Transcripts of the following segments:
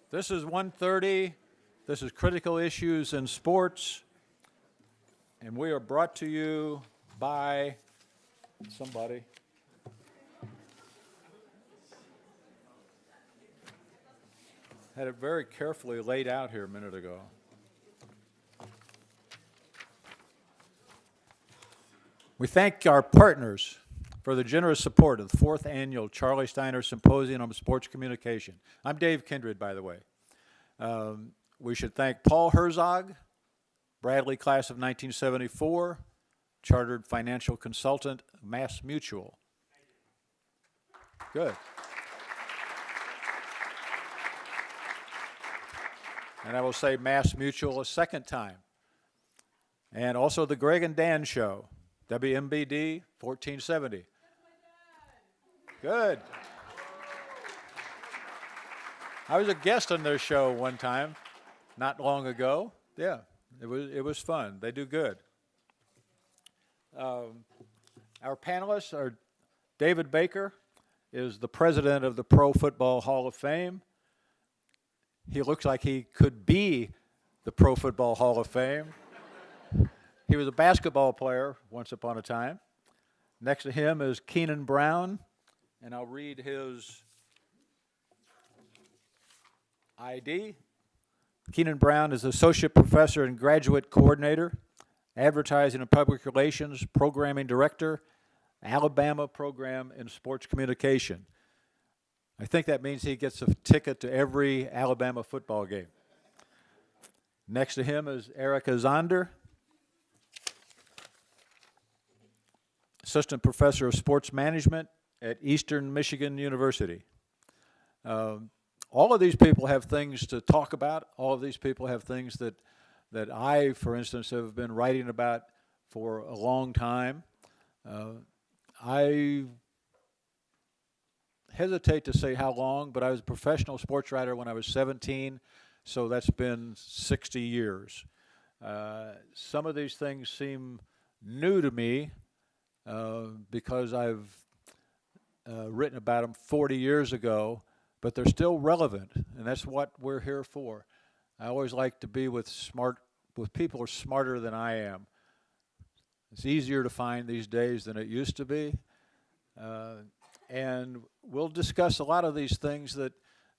This is 1:30. This is Critical Issues in Sports. And we are brought to you by somebody. Had it very carefully laid out here a minute ago. We thank our partners for the generous support of the 4th Annual Charlie Steiner Symposium on Sports Communication. I'm Dave Kindred, by the way. We should thank Paul Herzog, Bradley Class of 1974, Chartered Financial Consultant, Mass Mutual. Good. And I will say Mass Mutual a second time. And also the Greg and Dan Show, WMBD 1470. Good. I was a guest on their show one time, not long ago. Yeah, it was fun. They do good. Our panelists are David Baker is the president of the Pro Football Hall of Fame. He looks like he could be the Pro Football Hall of Fame. He was a basketball player once upon a time. Next to him is Kenon Brown, and I'll read his ID. Kenon Brown is Associate Professor and Graduate Coordinator, Advertising and Public Relations Programming Director, Alabama Program in Sports Communication. I think that means he gets a ticket to every Alabama football game. Next to him is Erica Zonder, Assistant Professor of Sports Management at Eastern Michigan University. All of these people have things to talk about. All of these people have things that I, for instance, have been writing about for a long time. I hesitate to say how long, but I was a professional sports writer when I was 17, so that's been 60 years. Some of these things seem new to me because I've written about them 40 years ago, but they're still relevant, and that's what we're here for. I always like to be with people who are smarter than I am. It's easier to find these days than it used to be. And we'll discuss a lot of these things that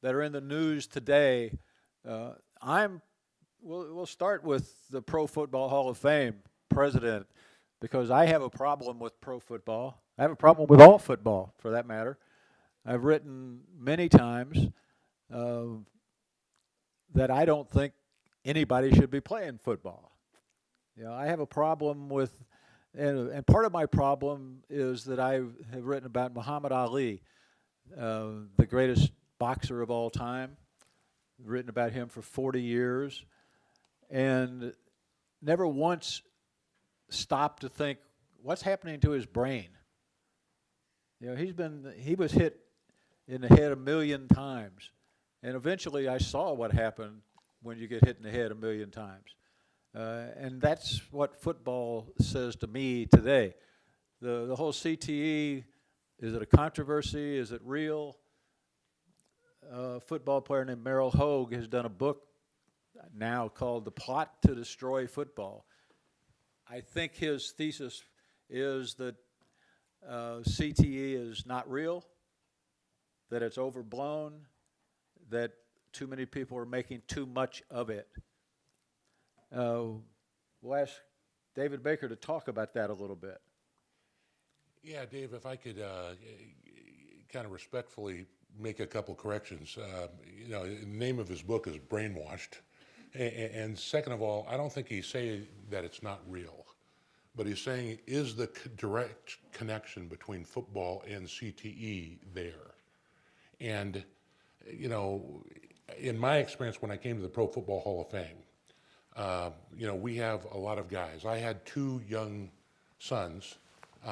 are in the news today. We'll start with the Pro Football Hall of Fame president, because I have a problem with pro football. I have a problem with all football, for that matter. I've written many times that I don't think anybody should be playing football. You know, I have a problem with, and part of my problem is that I have written about Muhammad Ali, the greatest boxer of all time. I've written about him for 40 years, and never once stopped to think, what's happening to his brain? You know, he was hit in the head 1 million times, and eventually I saw what happened when you get hit in the head 1 million times. And that's what football says to me today. The whole CTE, is it a controversy? Is it real? A football player named Merrill Hogue has done a book now called The Plot to Destroy Football. I think his thesis is that CTE is not real, that it's overblown, that too many people are making too much of it. We'll ask David Baker to talk about that a little bit. Yeah, Dave, if I could kind of respectfully make a couple corrections. You know, the name of his book is Brainwashed. And second of all, I don't think he's saying that it's not real, but he's saying, is the direct connection between football and CTE there? And, you know, in my experience when I came to the Pro Football Hall of Fame, you know, we have a lot of guys. I had 2 young sons,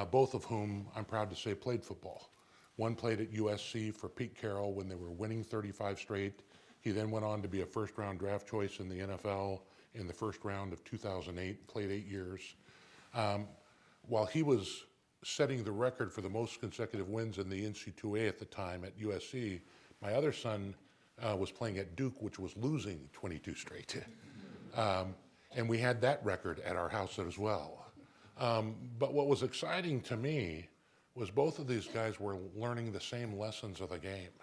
both of whom I'm proud to say played football. One played at USC for Pete Carroll when they were winning 35 straight. He then went on to be a first-round draft choice in the NFL in the first round of 2008, played 8 years. While he was setting the record for the most consecutive wins in the NC2A at the time at USC, my other son was playing at Duke, which was losing 22 straight. And we had that record at our house as well. But what was exciting to me was both of these guys were learning the same lessons of the game.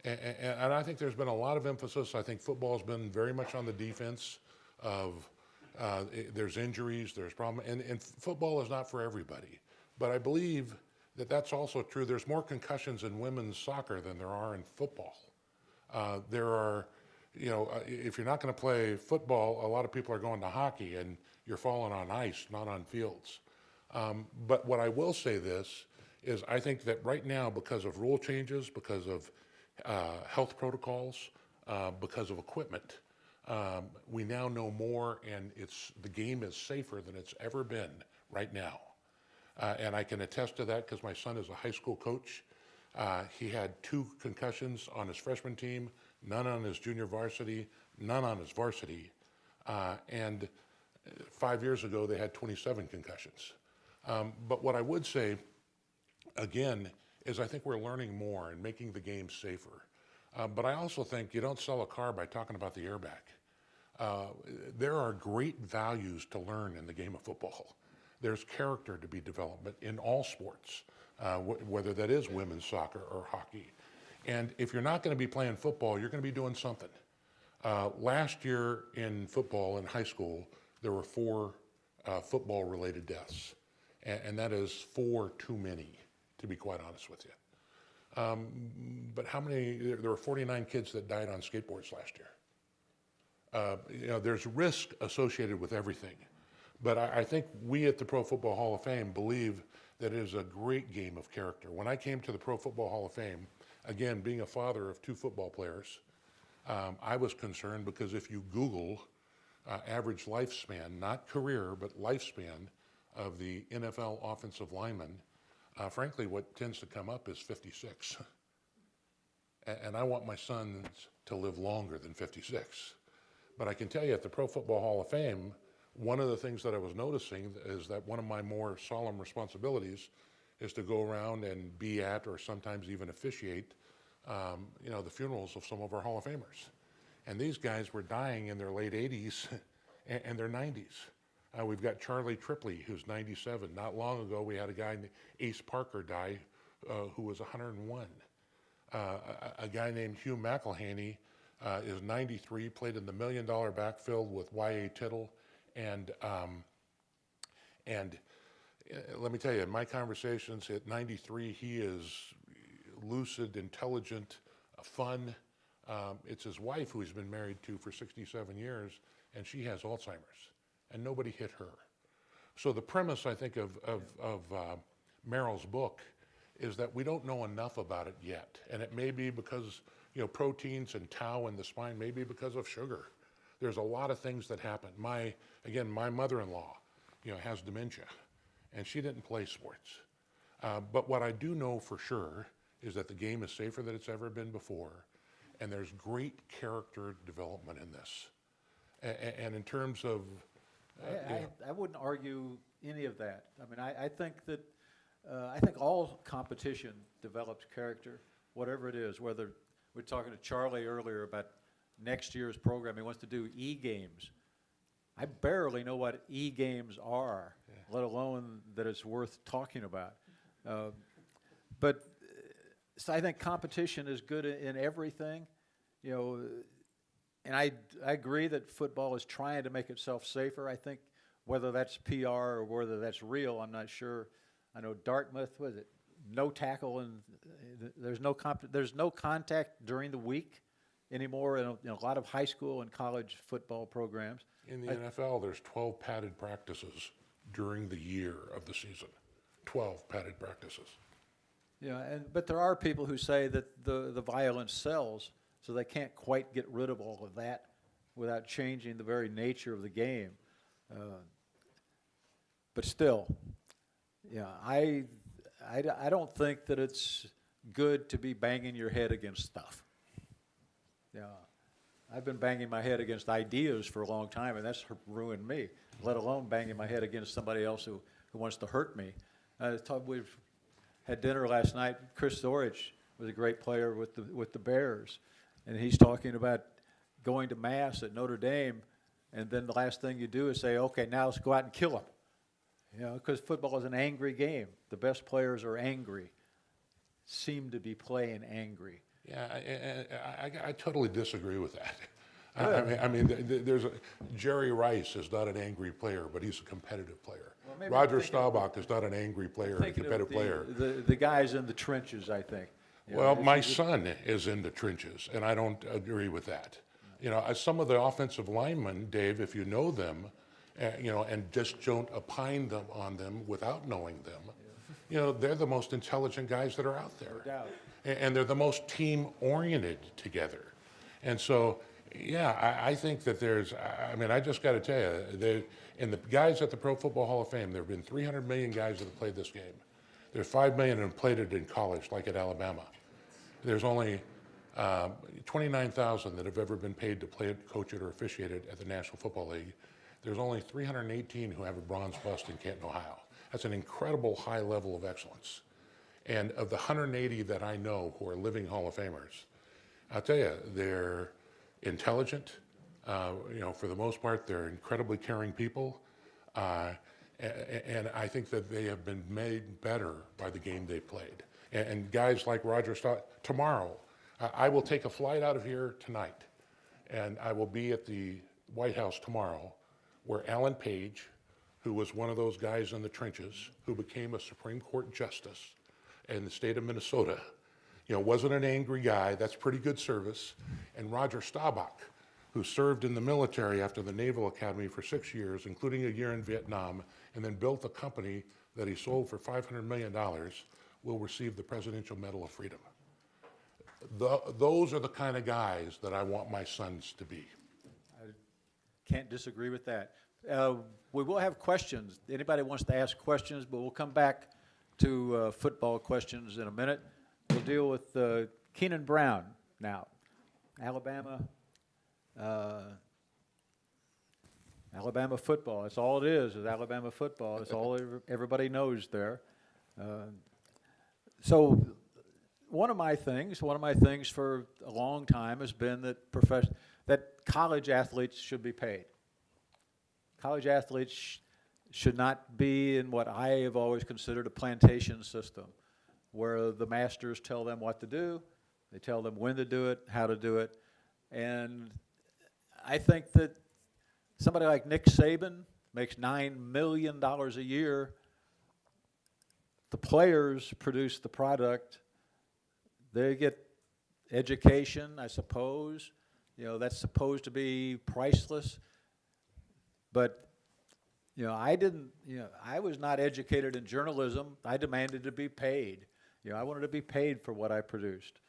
And I think there's been a lot of emphasis. I think football's been very much on the defense of there's injuries, there's problems, and football is not for everybody. But I believe that that's also true. There's more concussions in women's soccer than there are in football. There are, if you're not going to play football, a lot of people are going to hockey, and you're falling on ice, not on fields. But what I will say this is I think that right now, because of rule changes, because of health protocols, because of equipment, we now know more, and the game is safer than it's ever been right now. And I can attest to that because my son is a high school coach. He had 2 concussions on his freshman team, none on his junior varsity, none on his varsity. And 5 years ago, they had 27 concussions. But what I would say, again, is I think we're learning more and making the game safer. But I also think you don't sell a car by talking about the airbag. There are great values to learn in the game of football. There's character to be developed in all sports, whether that is women's soccer or hockey. And if you're not going to be playing football, you're going to be doing something. Last year in football in high school, there were 4 football-related deaths. And that is 4 too many, to be quite honest with you. But how many? There were 49 kids that died on skateboards last year. There's risk associated with everything. But I think we at the Pro Football Hall of Fame believe that it is a great game of character. When I came to the Pro Football Hall of Fame, again, being a father of 2 football players, I was concerned because if you Google average lifespan, not career, but lifespan of the NFL offensive lineman, frankly, what tends to come up is 56. And I want my sons to live longer than 56. But I can tell you at the Pro Football Hall of Fame, one of the things that I was noticing is that one of my more solemn responsibilities is to go around and be at, or sometimes even officiate, the funerals of some of our Hall of Famers. And these guys were dying in their late 80s and their 90s. We've got Charlie Tripley, who's 97. Not long ago, we had a guy named Ace Parker die, who was 101. A guy named Hugh McElhaney is 93, played in the $1 Million backfield with Y.A. Tittle. And let me tell you, in my conversations at 93, he is lucid, intelligent, fun. It's his wife, who he's been married to for 67 years, and she has Alzheimer's, and nobody hit her. So the premise, I think, of Merrill's book is that we don't know enough about it yet. And it may be because, proteins and tau in the spine, maybe because of sugar. There's a lot of things that happen. My mother-in-law, has dementia, and she didn't play sports. But what I do know for sure is that the game is safer than it's ever been before, and there's great character development in this. And in terms of... I wouldn't argue any of that. I mean, I think that I think all competition develops character, whatever it is. Whether we're talking to Charlie earlier about next year's program, he wants to do e-games. I barely know what e-games are, let alone that it's worth talking about. But so I think competition is good in everything, and I agree that football is trying to make itself safer. I think whether that's PR or whether that's real, I'm not sure. I know Dartmouth, was it no tackle, and there's no contact during the week anymore in a lot of high school and college football programs. In the NFL, there's 12 padded practices during the year of the season. 12 padded practices. Yeah, but there are people who say that the violence sells, so they can't quite get rid of all of that without changing the very nature of the game. But still, I don't think that it's good to be banging your head against stuff. I've been banging my head against ideas for a long time, and that's ruined me, let alone banging my head against somebody else who wants to hurt me. We've had dinner last night. Chris Zorich was a great player with the Bears. and he's talking about going to mass at Notre Dame, and then the last thing you do is say, okay, now let's go out and kill them. You know, because football is an angry game. The best players are angry, seem to be playing angry. Yeah, I totally disagree with that. I mean, Jerry Rice is not an angry player, but he's a competitive player. Well, Roger Staubach is not an angry player, a competitive player. The guys in the trenches, I think. You Well, know, my son is in the trenches, and I don't agree with that. You know, some of the offensive linemen, Dave, if you know them, you know, and just don't opine on them without knowing them, you know, they're the most intelligent guys that are out there. No doubt. And they're the most team-oriented together. And so, yeah, I think that I mean, I just got to tell you, and the guys at the Pro Football Hall of Fame, there have been 300 million guys that have played this game. There's 5 million that have played it in college, like at Alabama. There's only 29,000 that have ever been paid to play it, coach it, or officiate it at the National Football League. There's only 318 who have a bronze bust in Canton, Ohio. That's an incredible high level of excellence. And of the 180 that I know who are living Hall of Famers, I'll tell you, they're intelligent. You know, for the most part, they're incredibly caring people. And I think that they have been made better by the game they played. And guys like Roger Stott, tomorrow, I will take a flight out of here tonight, and I will be at the White House tomorrow, where Alan Page, who was one of those guys in the trenches, who became a Supreme Court justice in the state of Minnesota, you know, wasn't an angry guy. That's pretty good service. And Roger Staubach, who served in the military after the Naval Academy for 6 years, including a year in Vietnam, and then built a company that he sold for $500 million, will receive the Presidential Medal of Freedom. Those are the kind of guys that I want my sons to be. I can't disagree with that. We will have questions. Anybody wants to ask questions, but we'll come back to football questions in a minute. We'll deal with Kenon Brown now. Alabama football. That's all it is Alabama football. That's all everybody knows there. So one of my things for a long time has been that college athletes should be paid. College athletes should not be in what I have always considered a plantation system, where the masters tell them what to do, they tell them when to do it, how to do it. And I think that somebody like Nick Saban makes $9 million a year. The players produce the product. They get education, I suppose. You know, that's supposed to be priceless. But, you know, I was not educated in journalism. I demanded to be paid. You know, I wanted to be paid for what I produced.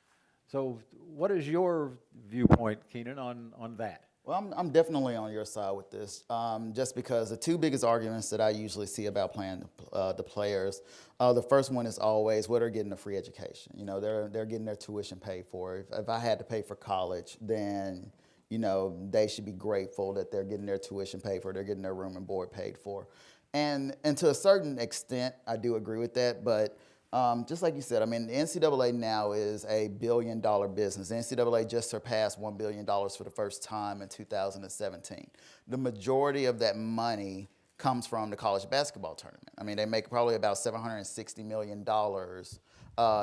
So what is your viewpoint, Kenon, on that? Well, I'm definitely on your side with this, just because the two biggest arguments that I usually see about playing the players, the first one is always, well, they're getting a free education. You know, they're getting their tuition paid for. If I had to pay for college, then, you know, they should be grateful that they're getting their tuition paid for, they're getting their room and board paid for. And to a certain extent, I do agree with that, but just like you said, I mean, the NCAA now is a billion-dollar business. The NCAA just surpassed $1 billion for the first time in 2017. The majority of that money comes from the college basketball tournament. I mean, they make probably about $760 million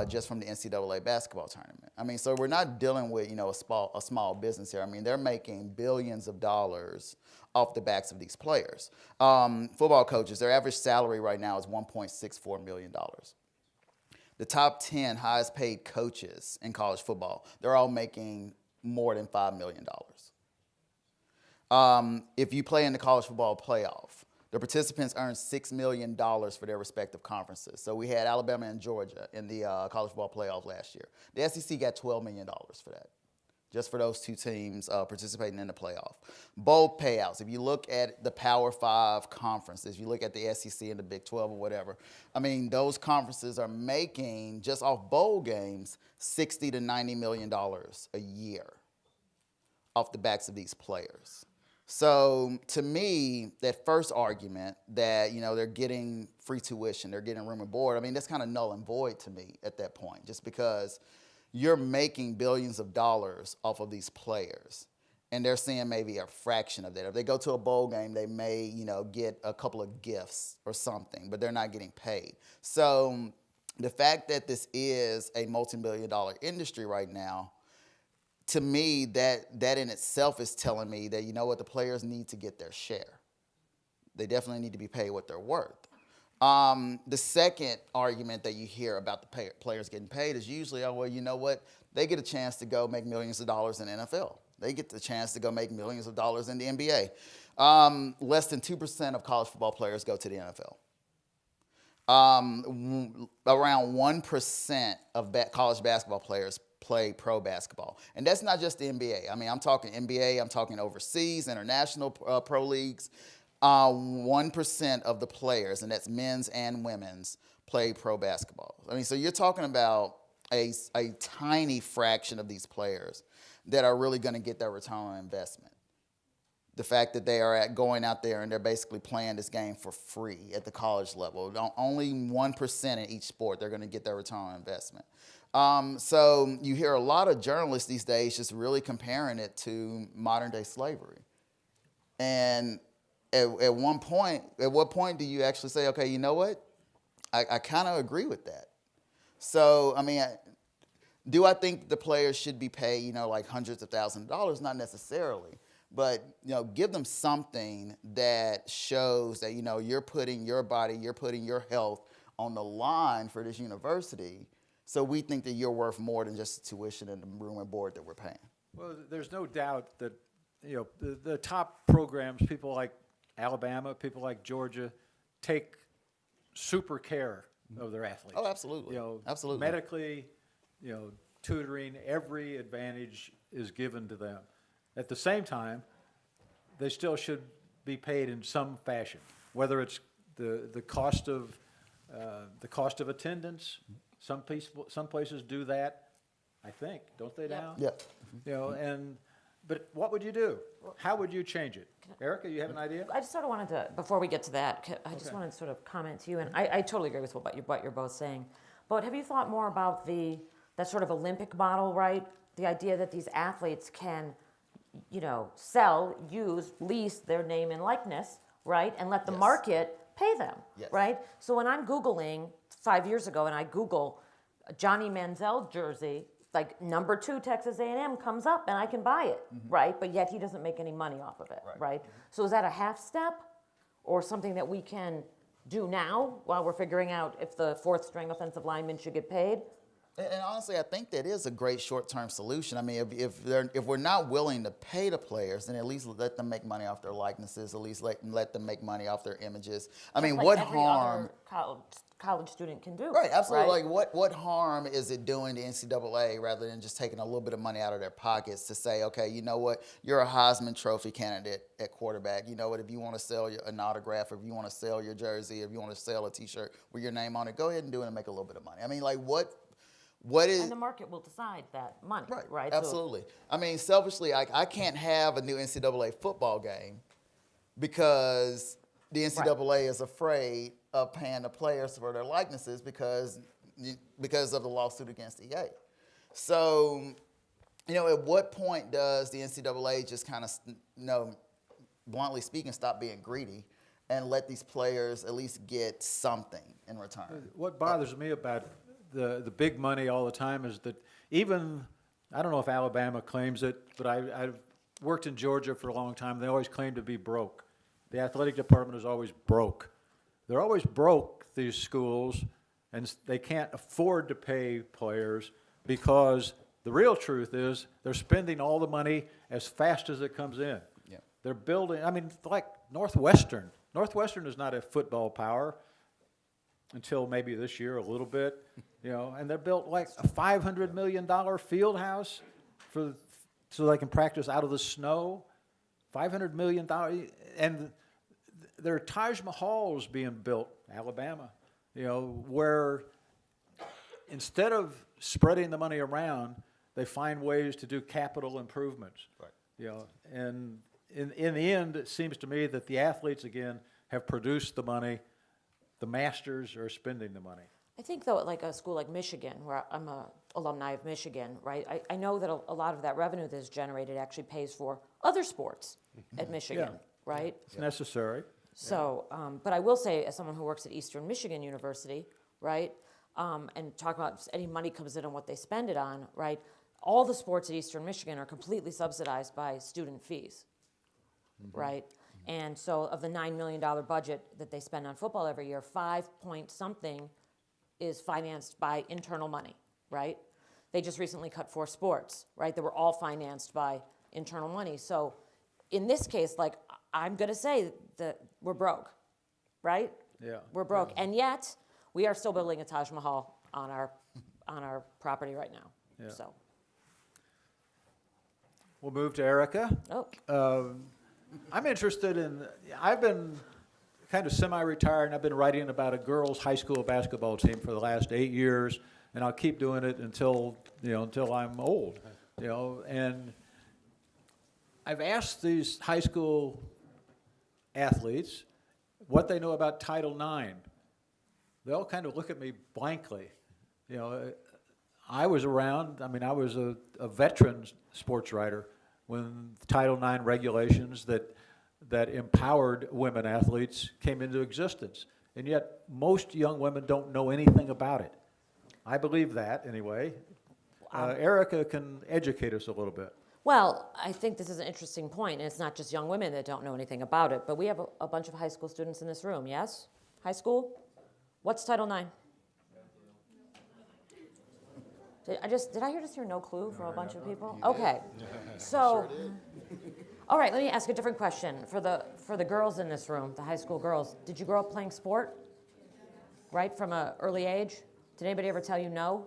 just from the NCAA basketball tournament. I mean, so we're not dealing with, you know, a small business here. I mean, they're making billions of dollars off the backs of these players. Football coaches, their average salary right now is $1.64 million. The top 10 highest paid coaches in college football, they're all making more than $5 million. If you play in the college football playoff, the participants earn $6 million for their respective conferences. So we had Alabama and Georgia in the college football playoff last year. The SEC got $12 million for that, just for those two teams participating in the playoff. Bowl payouts, if you look at the Power 5 conferences, you look at the SEC and the Big 12 or whatever, I mean, those conferences are making, just off bowl games, $60 to $90 million a year off the backs of these players. So to me, that first argument that, you know, they're getting free tuition, they're getting room and board, I mean, that's kind of null and void to me at that point, just because, you're making billions of dollars off of these players. And they're seeing maybe a fraction of that. If they go to a bowl game, they may, get a couple of gifts or something, but they're not getting paid. So the fact that this is a multi-billion-dollar industry right now, to me, that in itself is telling me that, the players need to get their share. They definitely need to be paid what they're worth. The second argument that you hear about the players getting paid is usually, oh, well, you know what? They get a chance to go make millions of dollars in the NFL. They get the chance to go make millions of dollars in the NBA. Less than 2% of college football players go to the NFL. Around 1% of college basketball players play pro basketball. And that's not just the NBA. I mean, I'm talking NBA, I'm talking overseas, international pro leagues. 1% of the players, and that's men's and women's, play pro basketball. I mean, so you're talking about a tiny fraction of these players that are really going to get their return on investment. The fact that they are going out there and they're basically playing this game for free at the college level. Only 1% in each sport, they're going to get their return on investment. So you hear a lot of journalists these days just really comparing it to modern day slavery. And at what point do you actually say, okay, you know what? I kind of agree with that. So, I mean, do I think the players should be paid, like hundreds of thousands of dollars? Not necessarily. But, give them something that shows that, you're putting your body, you're putting your health on the line for this university. So we think that you're worth more than just the tuition and the room and board that we're paying. Well, there's no doubt that, the top programs, people like Alabama, people like Georgia, take super care of their athletes. Oh, absolutely. Absolutely. Medically, tutoring, every advantage is given to them. At the same time, they still should be paid in some fashion, whether it's the cost of attendance. Some places do that, I think, don't they now? Yeah. But what would you do? How would you change it? Erica, you have an idea? I just sort of wanted to, before we get to that, I just wanted to sort of comment to you, and I totally agree with what you're both saying. But have you thought more about that sort of Olympic model, right? The idea that these athletes can, sell, use, lease their name and likeness, right? And let the market pay them, right? So when I'm Googling 5 years ago and I Google Johnny Manziel jersey, like number 2 Texas A&M comes up and I can buy it, right? But yet he doesn't make any money off of it, right? So is that a half step or something that we can do now while we're figuring out if the 4th string offensive lineman should get paid? And honestly, I think that is a great short-term solution. I mean, if we're not willing to pay the players, then at least let them make money off their likenesses. At least let them make money off their images. I mean, like what every harm? other college student can do. Right, absolutely. Right? Like, what harm is it doing to NCAA rather than just taking a little bit of money out of their pockets to say, okay, you know what, you're a Heisman Trophy candidate at quarterback. You know what, if you want to sell an autograph, or if you want to sell your jersey, if you want to sell a T-shirt with your name on it, go ahead and do it and make a little bit of money. I mean, like, what is... And the market will decide that money, right? Absolutely. So, I mean, selfishly, I can't have a new NCAA football game because the NCAA is afraid of paying the players for their likenesses because of the lawsuit against EA. So, at what point does the NCAA just kind of, bluntly speaking, stop being greedy and let these players at least get something in return? What bothers me about the big money all the time is that even, I don't know if Alabama claims it, but I've worked in Georgia for a long time. They always claim to be broke. The athletic department is always broke. They're always broke, these schools, and they can't afford to pay players because the real truth is they're spending all the money as fast as it comes in. Yeah. They're building, I mean, like Northwestern. Northwestern is not a football power until maybe this year a little bit, and they built like a $500 million field house so they can practice out of the snow. $500 million, and there are Taj Mahals being built, Alabama, where instead of spreading the money around, they find ways to do capital improvements. Right. And in the end, it seems to me that the athletes again have produced the money. The masters are spending the money. I think though, like a school like Michigan, where I'm a alumni of Michigan, right? I know that a lot of that revenue that is generated actually pays for other sports at Michigan, Yeah. right? It's necessary. So, but I will say, as someone who works at Eastern Michigan University, right, and talk about any money comes in and what they spend it on, right? All the sports at Eastern Michigan are completely subsidized by student fees, right? And so, of the $9 million budget that they spend on football every year, 5 point something is financed by internal money, right? They just recently cut 4 sports, right? They were all financed by internal money. So, in this case, like, I'm going to say that we're broke, right? Yeah. We're broke, and yet we are still building a Taj Mahal on our property right now. Yeah. So, We'll move to Erica. I'm interested in, I've been kind of semi-retired, and I've been writing about a girls' high school basketball team for the last 8 years, and I'll keep doing it until I'm old, and I've asked these high school athletes what they know about Title IX. They all kind of look at me blankly. I was around, I was a veteran sports writer when Title IX regulations that empowered women athletes came into existence. And yet, most young women don't know anything about it. I believe that, anyway. Erica can educate us a little bit. well, I think this is an interesting point, and it's not just young women that don't know anything about it, but we have a bunch of high school students in this room, yes? High school? What's Title IX? Did I just hear no clue from a bunch of people? Okay. So, all right, let me ask a different question. For the girls in this room, the high school girls, did you grow up playing sport? Right, from an early age? Did anybody ever tell you no?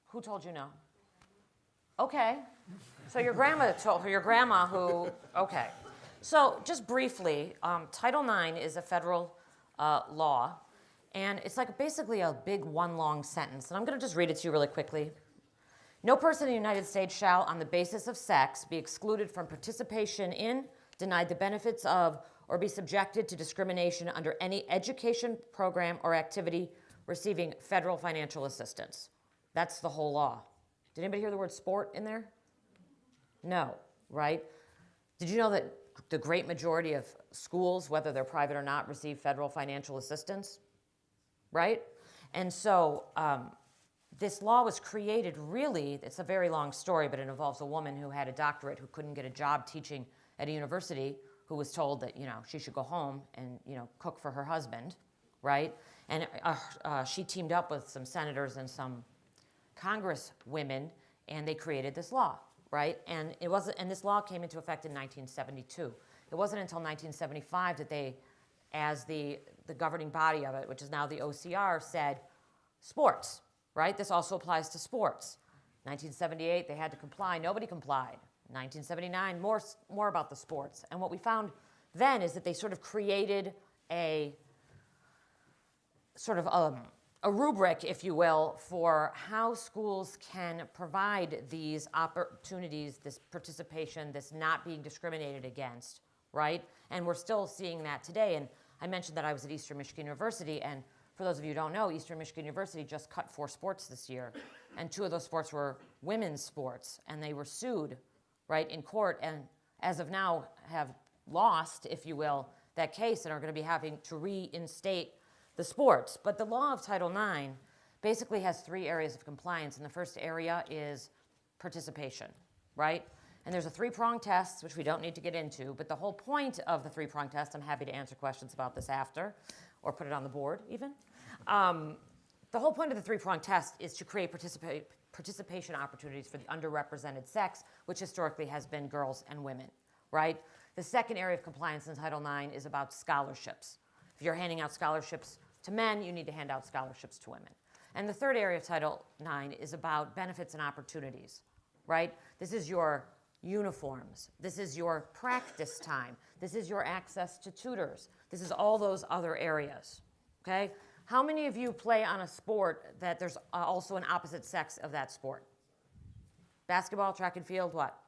Who told you no? Okay. So your grandma told your grandma who, okay. So just briefly, Title IX is a federal law. And it's like basically a big one long sentence. And I'm going to just read it to you really quickly. No person in the United States shall, on the basis of sex, be excluded from participation in, denied the benefits of, or be subjected to discrimination under any education program or activity receiving federal financial assistance. That's the whole law. Did anybody hear the word sport in there? No, right? Did you know that the great majority of schools, whether they're private or not, receive federal financial assistance? Right? And so this law was created really, it's a very long story, but it involves a woman who had a doctorate who couldn't get a job teaching at a university, who was told that, she should go home and, cook for her husband, right? And she teamed up with some senators and some Congress women, and they created this law, right? And this law came into effect in 1972. It wasn't until 1975 that they, as the governing body of it, which is now the OCR, said sports, right? This also applies to sports. 1978, they had to comply. Nobody complied. 1979, more about the sports. And what we found then is that they sort of created a sort of a rubric, if you will, for how schools can provide these opportunities, this participation, this not being discriminated against, right? And we're still seeing that today. And I mentioned that I was at Eastern Michigan University, and for those of you who don't know, Eastern Michigan University just cut 4 sports this year, and 2 of those sports were women's sports, and they were sued, right, in court, and as of now have lost, if you will, that case and are going to be having to reinstate the sports. But the law of Title IX basically has 3 areas of compliance, and the first area is participation, right? And there's a 3-prong test, which we don't need to get into, but the whole point of the 3-prong test, I'm happy to answer questions about this after, or put it on the board even. The whole point of the 3-prong test is to create participation opportunities for the underrepresented sex, which historically has been girls and women, right? The second area of compliance in Title IX is about scholarships. If you're handing out scholarships to men, you need to hand out scholarships to women. And the third area of Title IX is about benefits and opportunities, right? This is your uniforms. This is your practice time. This is your access to tutors. This is all those other areas, okay? How many of you play on a sport that there's also an opposite sex of that sport? Basketball, track and field, what?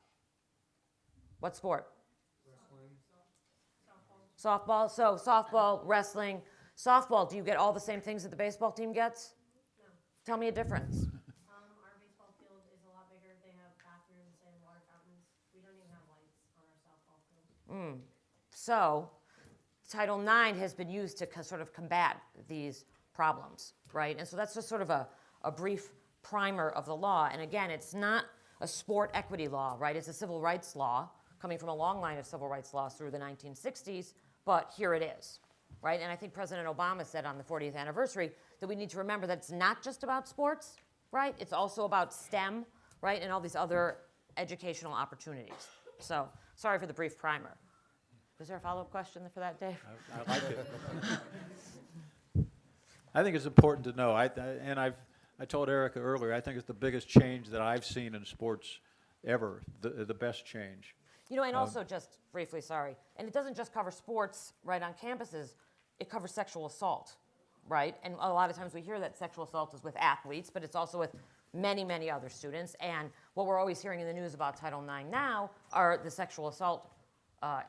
What sport? Softball? So softball, wrestling. Softball, do you get all the same things that the baseball team gets? No. Tell me a difference. Our baseball field is a lot bigger. They have bathrooms and water fountains. We don't even have lights on our softball field. So Title IX has been used to sort of combat these problems, right? And so that's just sort of a brief primer of the law. And again, it's not a sport equity law, right? It's a civil rights law coming from a long line of civil rights laws through the 1960s, but here it is, right? And I think President Obama said on the 40th anniversary that we need to remember that it's not just about sports, right? It's also about STEM, right? And all these other educational opportunities. So sorry for the brief primer. Was there a follow-up question for that, Dave? I like it. I think it's important to know. I told Erica earlier, I think it's the biggest change that I've seen in sports ever, the best change. You know, and also just briefly, sorry, and it doesn't just cover sports right on campuses, it covers sexual assault, right? And a lot of times we hear that sexual assault is with athletes, but it's also with many, many other students. And what we're always hearing in the news about Title IX now are the sexual assault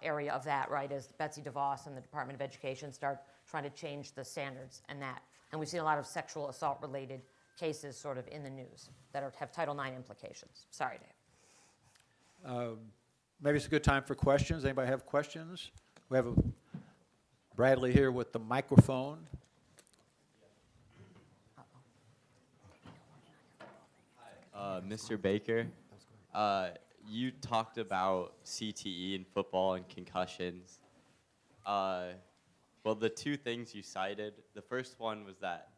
area of that, right, as Betsy DeVos and the Department of Education start trying to change the standards and that. And we've seen a lot of sexual assault-related cases sort of in the news that have Title IX implications. Sorry, Dave. Maybe it's a good time for questions. Anybody have questions? We have Bradley here with the microphone. Mr. Baker, you talked about CTE in football and concussions. Well, the two things you cited, the first one was that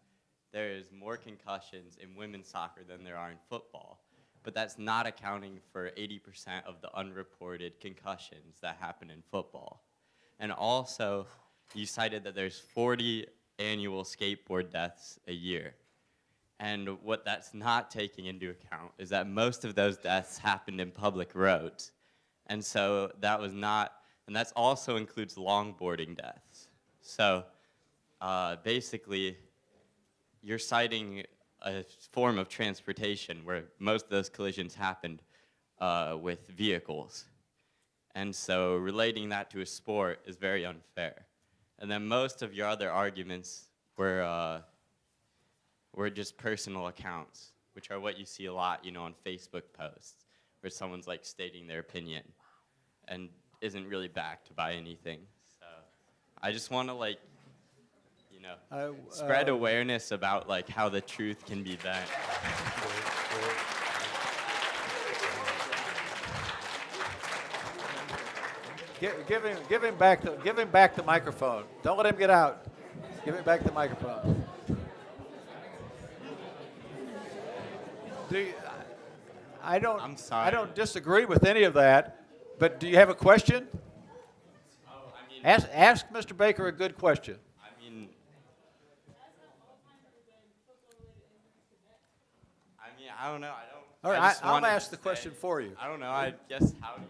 there is more concussions in women's soccer than there are in football, but that's not accounting for 80% of the unreported concussions that happen in football. And also, you cited that there's 40 annual skateboard deaths a year. And what that's not taking into account is that most of those deaths happened in public roads. And so that was not, and that also includes longboarding deaths. So basically, you're citing a form of transportation where most of those collisions happened with vehicles. And so relating that to a sport is very unfair. And then most of your other arguments were just personal accounts, which are what you see a lot, you know, on Facebook posts, where someone's like stating their opinion and isn't really backed by anything. So I just want to like, you know, spread awareness about like how the truth can be bent. Give him back the microphone. Don't let him get out. Give him back the microphone. I'm sorry. I don't disagree with any of that, but do you have a question? Oh, I mean, Ask Mr. Baker a good question. I don't know. All right, I'll ask the question for you. I don't know. I guess how do you?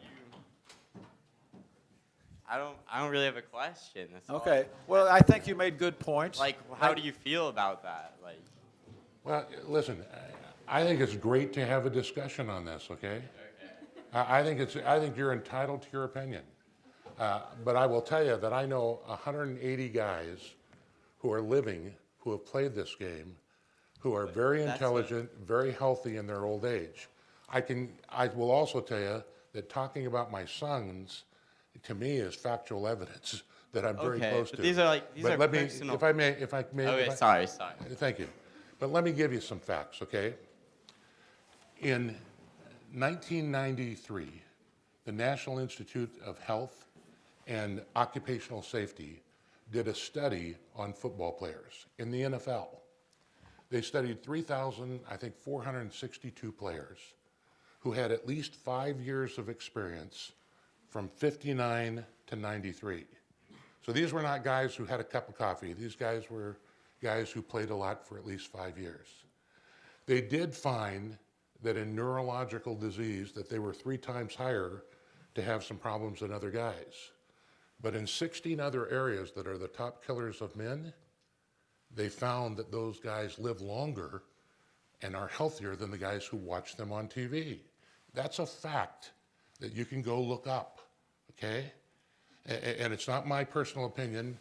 I don't really have a question. That's all. Okay. Well, I think you made good points. Like, how do you feel about that? Like, Well, listen, I think it's great to have a discussion on this, okay? I think you're entitled to your opinion. But I will tell you that I know 180 guys who are living, who have played this game, who are very intelligent, very healthy in their old age. I will also tell you that talking about my sons, to me, is factual evidence that I'm very close to. These are personal. If I may. Okay, sorry. Thank you. But let me give you some facts, okay? In 1993, the National Institute of Health and Occupational Safety did a study on football players in the NFL. They studied 462 players who had at least 5 years of experience from 59 to 93. So these were not guys who had a cup of coffee. These guys were guys who played a lot for at least 5 years. They did find that in neurological disease that they were 3 times higher to have some problems than other guys. But in 16 other areas that are the top killers of men, they found that those guys live longer and are healthier than the guys who watch them on TV. That's a fact that you can go look up, okay? And it's not my personal opinion,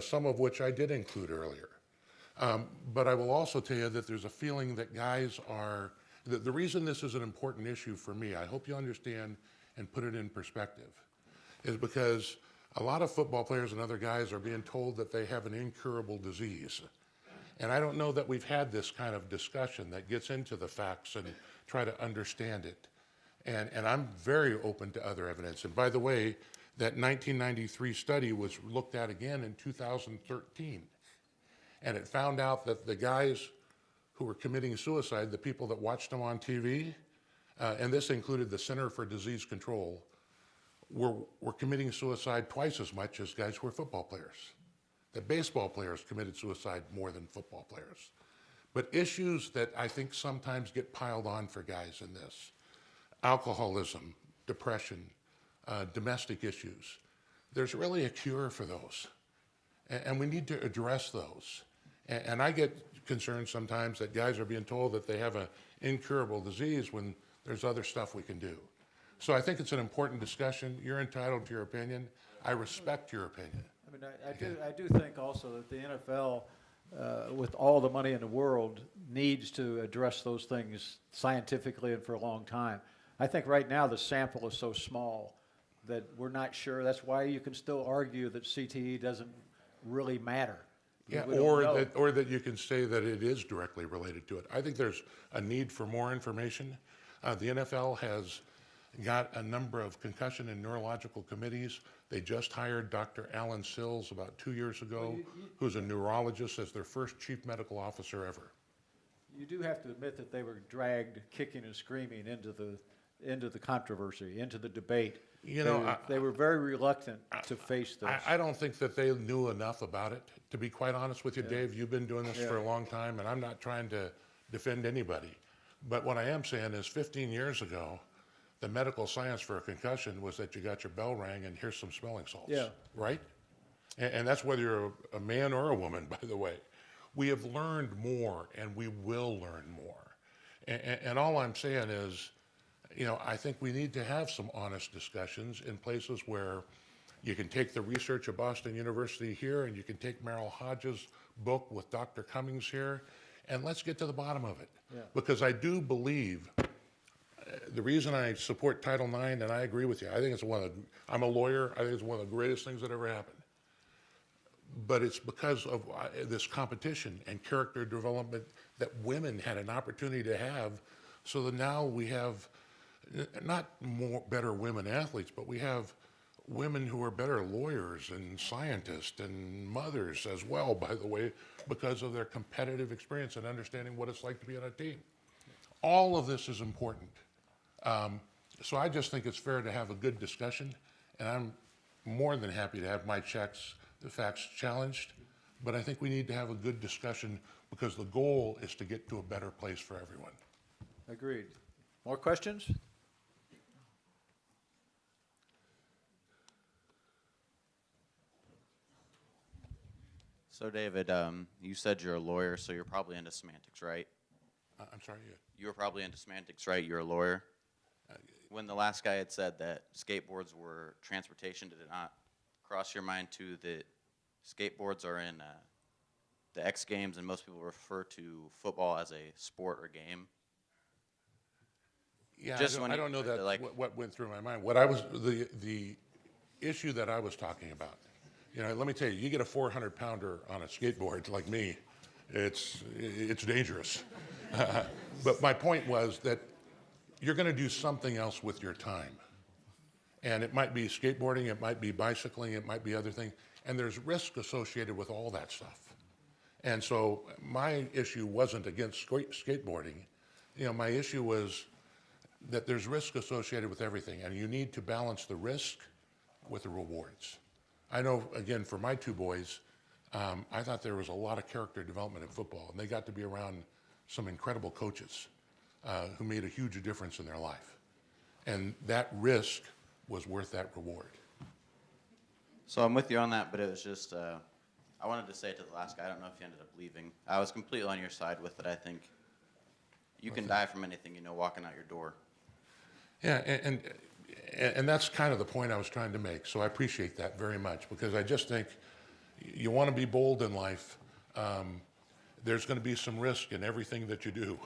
some of which I did include earlier. But I will also tell you that there's a feeling that guys are, the reason this is an important issue for me, I hope you understand and put it in perspective, is because a lot of football players and other guys are being told that they have an incurable disease. And I don't know that we've had this kind of discussion that gets into the facts and try to understand it. And I'm very open to other evidence. And by the way, that 1993 study was looked at again in 2013. And it found out that the guys who were committing suicide, the people that watched them on TV, and this included the Center for Disease Control, were committing suicide twice as much as guys who were football players. That baseball players committed suicide more than football players. But issues that I think sometimes get piled on for guys in this, alcoholism, depression, domestic issues, there's really a cure for those. And we need to address those. And I get concerned sometimes that guys are being told that they have an incurable disease when there's other stuff we can do. So I think it's an important discussion. You're entitled to your opinion. I respect your opinion. I mean, I do think also that the NFL, with all the money in the world, needs to address those things scientifically and for a long time. I think right now the sample is so small that we're not sure. That's why you can still argue that CTE doesn't really matter. Yeah, We don't know. or that you can say that it is directly related to it. I think there's a need for more information. The NFL has got a number of concussion and neurological committees. They just hired Dr. Alan Sills about 2 years ago, who's a neurologist, as their first chief medical officer ever. You do have to admit that they were dragged kicking and screaming into the controversy, into the debate. They were very reluctant to face this. I don't think that they knew enough about it. To be quite honest with you, Dave, you've been doing this for a long time, and I'm not trying to defend anybody. But what I am saying is 15 years ago, the medical science for a concussion was that you got your bell rang and here's some smelling salts, Yeah. right? And that's whether you're a man or a woman, by the way. We have learned more, and we will learn more. And all I'm saying is, I think we need to have some honest discussions in places where you can take the research of Boston University here, and you can take Merrill Hodges' book with Dr. Cummings here, and let's get to the bottom of it. Yeah. Because I do believe, the reason I support Title IX, and I agree with you, I think it's I'm a lawyer, I think it's one of the greatest things that ever happened. But it's because of this competition and character development that women had an opportunity to have, so that now we have not better women athletes, but we have women who are better lawyers and scientists and mothers as well, by the way, because of their competitive experience and understanding what it's like to be on a team. All of this is important. So I just think it's fair to have a good discussion, and I'm more than happy to have my the facts challenged, but I think we need to have a good discussion because the goal is to get to a better place for everyone. Agreed. More questions? So David, you said you're a lawyer, so you're probably into semantics, right? I'm sorry. You were probably into semantics, right? You're a lawyer. When the last guy had said that skateboards were transportation, did it not cross your mind too that skateboards are in the X Games, and most people refer to football as a sport or game? Yeah, Just I don't know that what went through my mind. What I was the issue that I was talking about. Let me tell you, you get a 400-pounder on a skateboard like me, it's dangerous. But my point was that you're going to do something else with your time. And it might be skateboarding, it might be bicycling, it might be other things. And there's risk associated with all that stuff. And so my issue wasn't against skateboarding. My issue was that there's risk associated with everything, and you need to balance the risk with the rewards. I know, again, for my two boys, I thought there was a lot of character development in football, and they got to be around some incredible coaches who made a huge difference in their life. And that risk was worth that reward. So I'm with you on that, but it was just, I wanted to say it to the last guy. I don't know if you ended up leaving. I was completely on your side with it. I think you can die from anything, walking out your door. Yeah, and And that's kind of the point I was trying to make. So I appreciate that very much, because I just think you want to be bold in life. There's going to be some risk in everything that you do,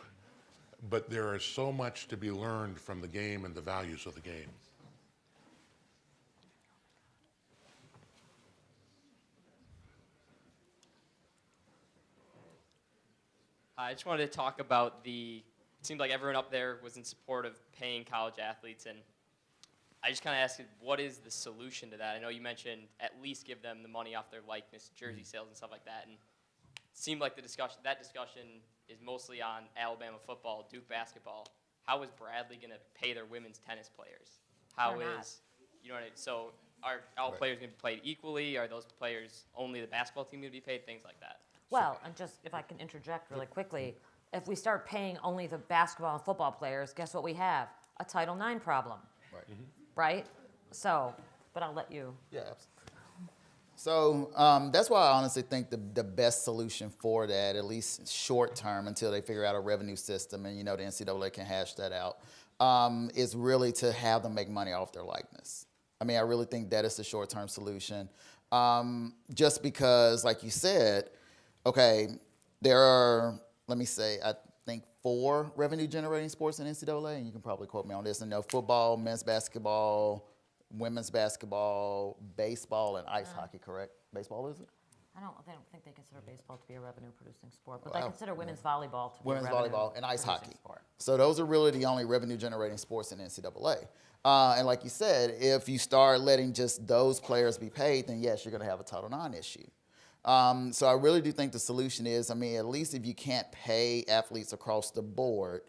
but there is so much to be learned from the game and the values of the game. I just wanted to talk about it seemed like everyone up there was in support of paying college athletes, and I just kind of asked, what is the solution to that? I know you mentioned at least give them the money off their likeness, jersey sales, and stuff like that, and it seemed like that discussion is mostly on Alabama football, Duke basketball. How is Bradley going to pay their women's tennis players? How Or not. is, you know what I mean? So are all players going to be paid equally? Are those players, only the basketball team going to be paid? Things like that. Well, and just if I can interject really quickly, if we start paying only the basketball and football players, guess what we have? A Title IX problem, Right. right? So, but I'll let you. Yeah, absolutely. So that's why I honestly think the best solution for that, at least short term, until they figure out a revenue system and, you know, the NCAA can hash that out, is really to have them make money off their likeness. I mean, I really think that is the short term solution. Just because, like you said, okay, there are, let me say, I think 4 revenue generating sports in NCAA, and you can probably quote me on this. And football, men's basketball, women's basketball, baseball, and ice hockey, correct? Baseball, is it? They don't think they consider baseball to be a revenue-producing sport, but they Wow. consider women's volleyball to be Women's a volleyball and ice revenue-producing hockey. sport. So those are really the only revenue generating sports in NCAA. And like you said, if you start letting just those players be paid, then yes, you're going to have a Title IX issue. So I really do think the solution is, I mean, at least if you can't pay athletes across the board,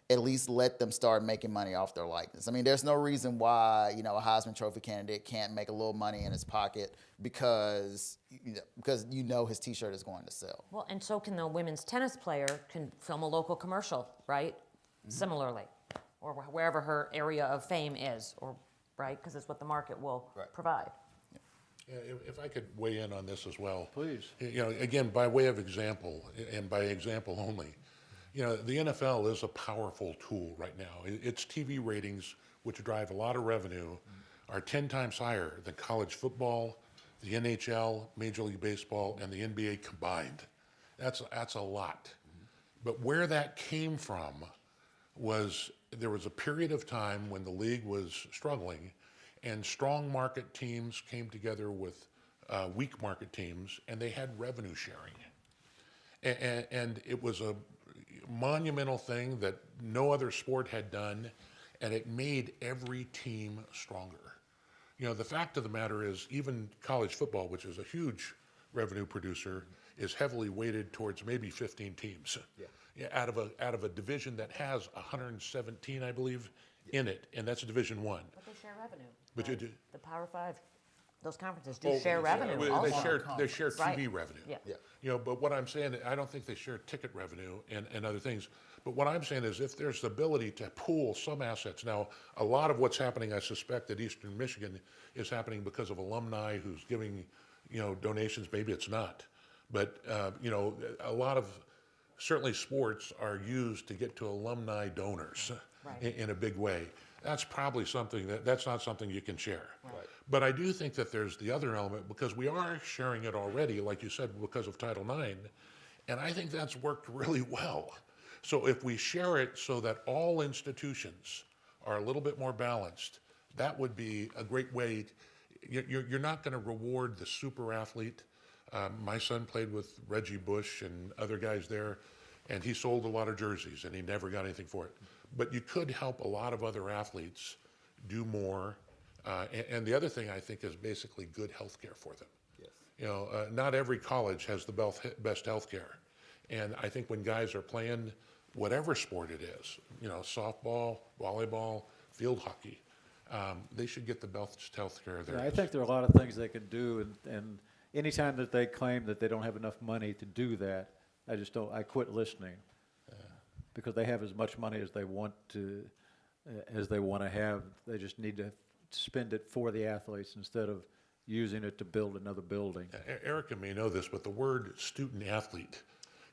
at least let them start making money off their likeness. I mean, there's no reason why, you know, a Heisman Trophy candidate can't make a little money in his pocket because you know his T-shirt is going to sell. Well, and so can the women's tennis player can film a local commercial, right? Similarly, or wherever her area of fame is, or right, because it's what the market will provide. Yeah, if I could weigh in on this as well. Please. You know, again, by way of example, and by example only, you know, the NFL is a powerful tool right now. Its TV ratings, which drive a lot of revenue, are 10 times higher than college football, the NHL, Major League Baseball, and the NBA combined. That's a lot. But where that came from was there was a period of time when the league was struggling, and strong market teams came together with weak market teams, and they had revenue sharing. And it was a monumental thing that no other sport had done, and it made every team stronger. You know, the fact of the matter is, even college football, which is a huge revenue producer, is heavily weighted towards maybe 15 teams. Yeah, out of a division that has 117, I believe, in it, and that's a Division I. But they share revenue. But you do. The Power Five, those conferences do share revenue Well, also. they share TV Right. revenue. Yeah. You know, but what I'm saying, I don't think they share ticket revenue and other things. But what I'm saying is, if there's the ability to pool some assets, now a lot of what's happening, I suspect, at Eastern Michigan is happening because of alumni who's giving, you know, donations. Maybe it's not, but you know, a lot of certainly sports are used to get to alumni donors in a big way. That's probably something that's not something you can share. Right. But I do think that there's the other element, because we are sharing it already, like you said, because of Title IX, and I think that's worked really well. So if we share it so that all institutions are a little bit more balanced, that would be a great way. You're not going to reward the super athlete. My son played with Reggie Bush and other guys there, and he sold a lot of jerseys, and he never got anything for it. But you could help a lot of other athletes do more. And the other thing, I think, is basically good health care for them. Yes. You know, not every college has the best health care. And I think when guys are playing whatever sport it is, you know, softball, volleyball, field hockey, they should get the best health care there. Yeah, I think there are a lot of things they can do, and anytime that they claim that they don't have enough money to do that, I quit listening. Because they have as much money as they want to have. They just need to spend it for the athletes instead of using it to build another building. Erica may know this, but the word student athlete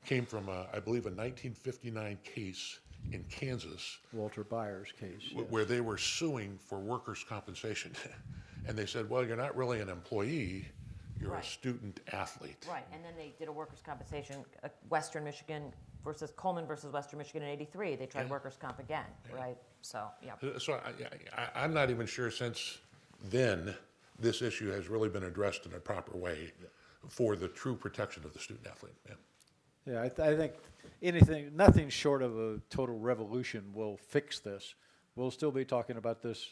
came from, I believe, a 1959 case in Kansas Walter Byers case. Yes. where they were suing for workers' compensation. And they said, well, you're not really an employee, you're a Right. student athlete. Right, and then they did a workers' compensation, Western Michigan versus Coleman versus Western Michigan in '83. They tried workers' comp again, right? So, yeah. So I'm not even sure since then this issue has really been addressed in a proper way for the true protection of the student athlete. Yeah. Yeah, I think nothing short of a total revolution will fix this. We'll still be talking about this.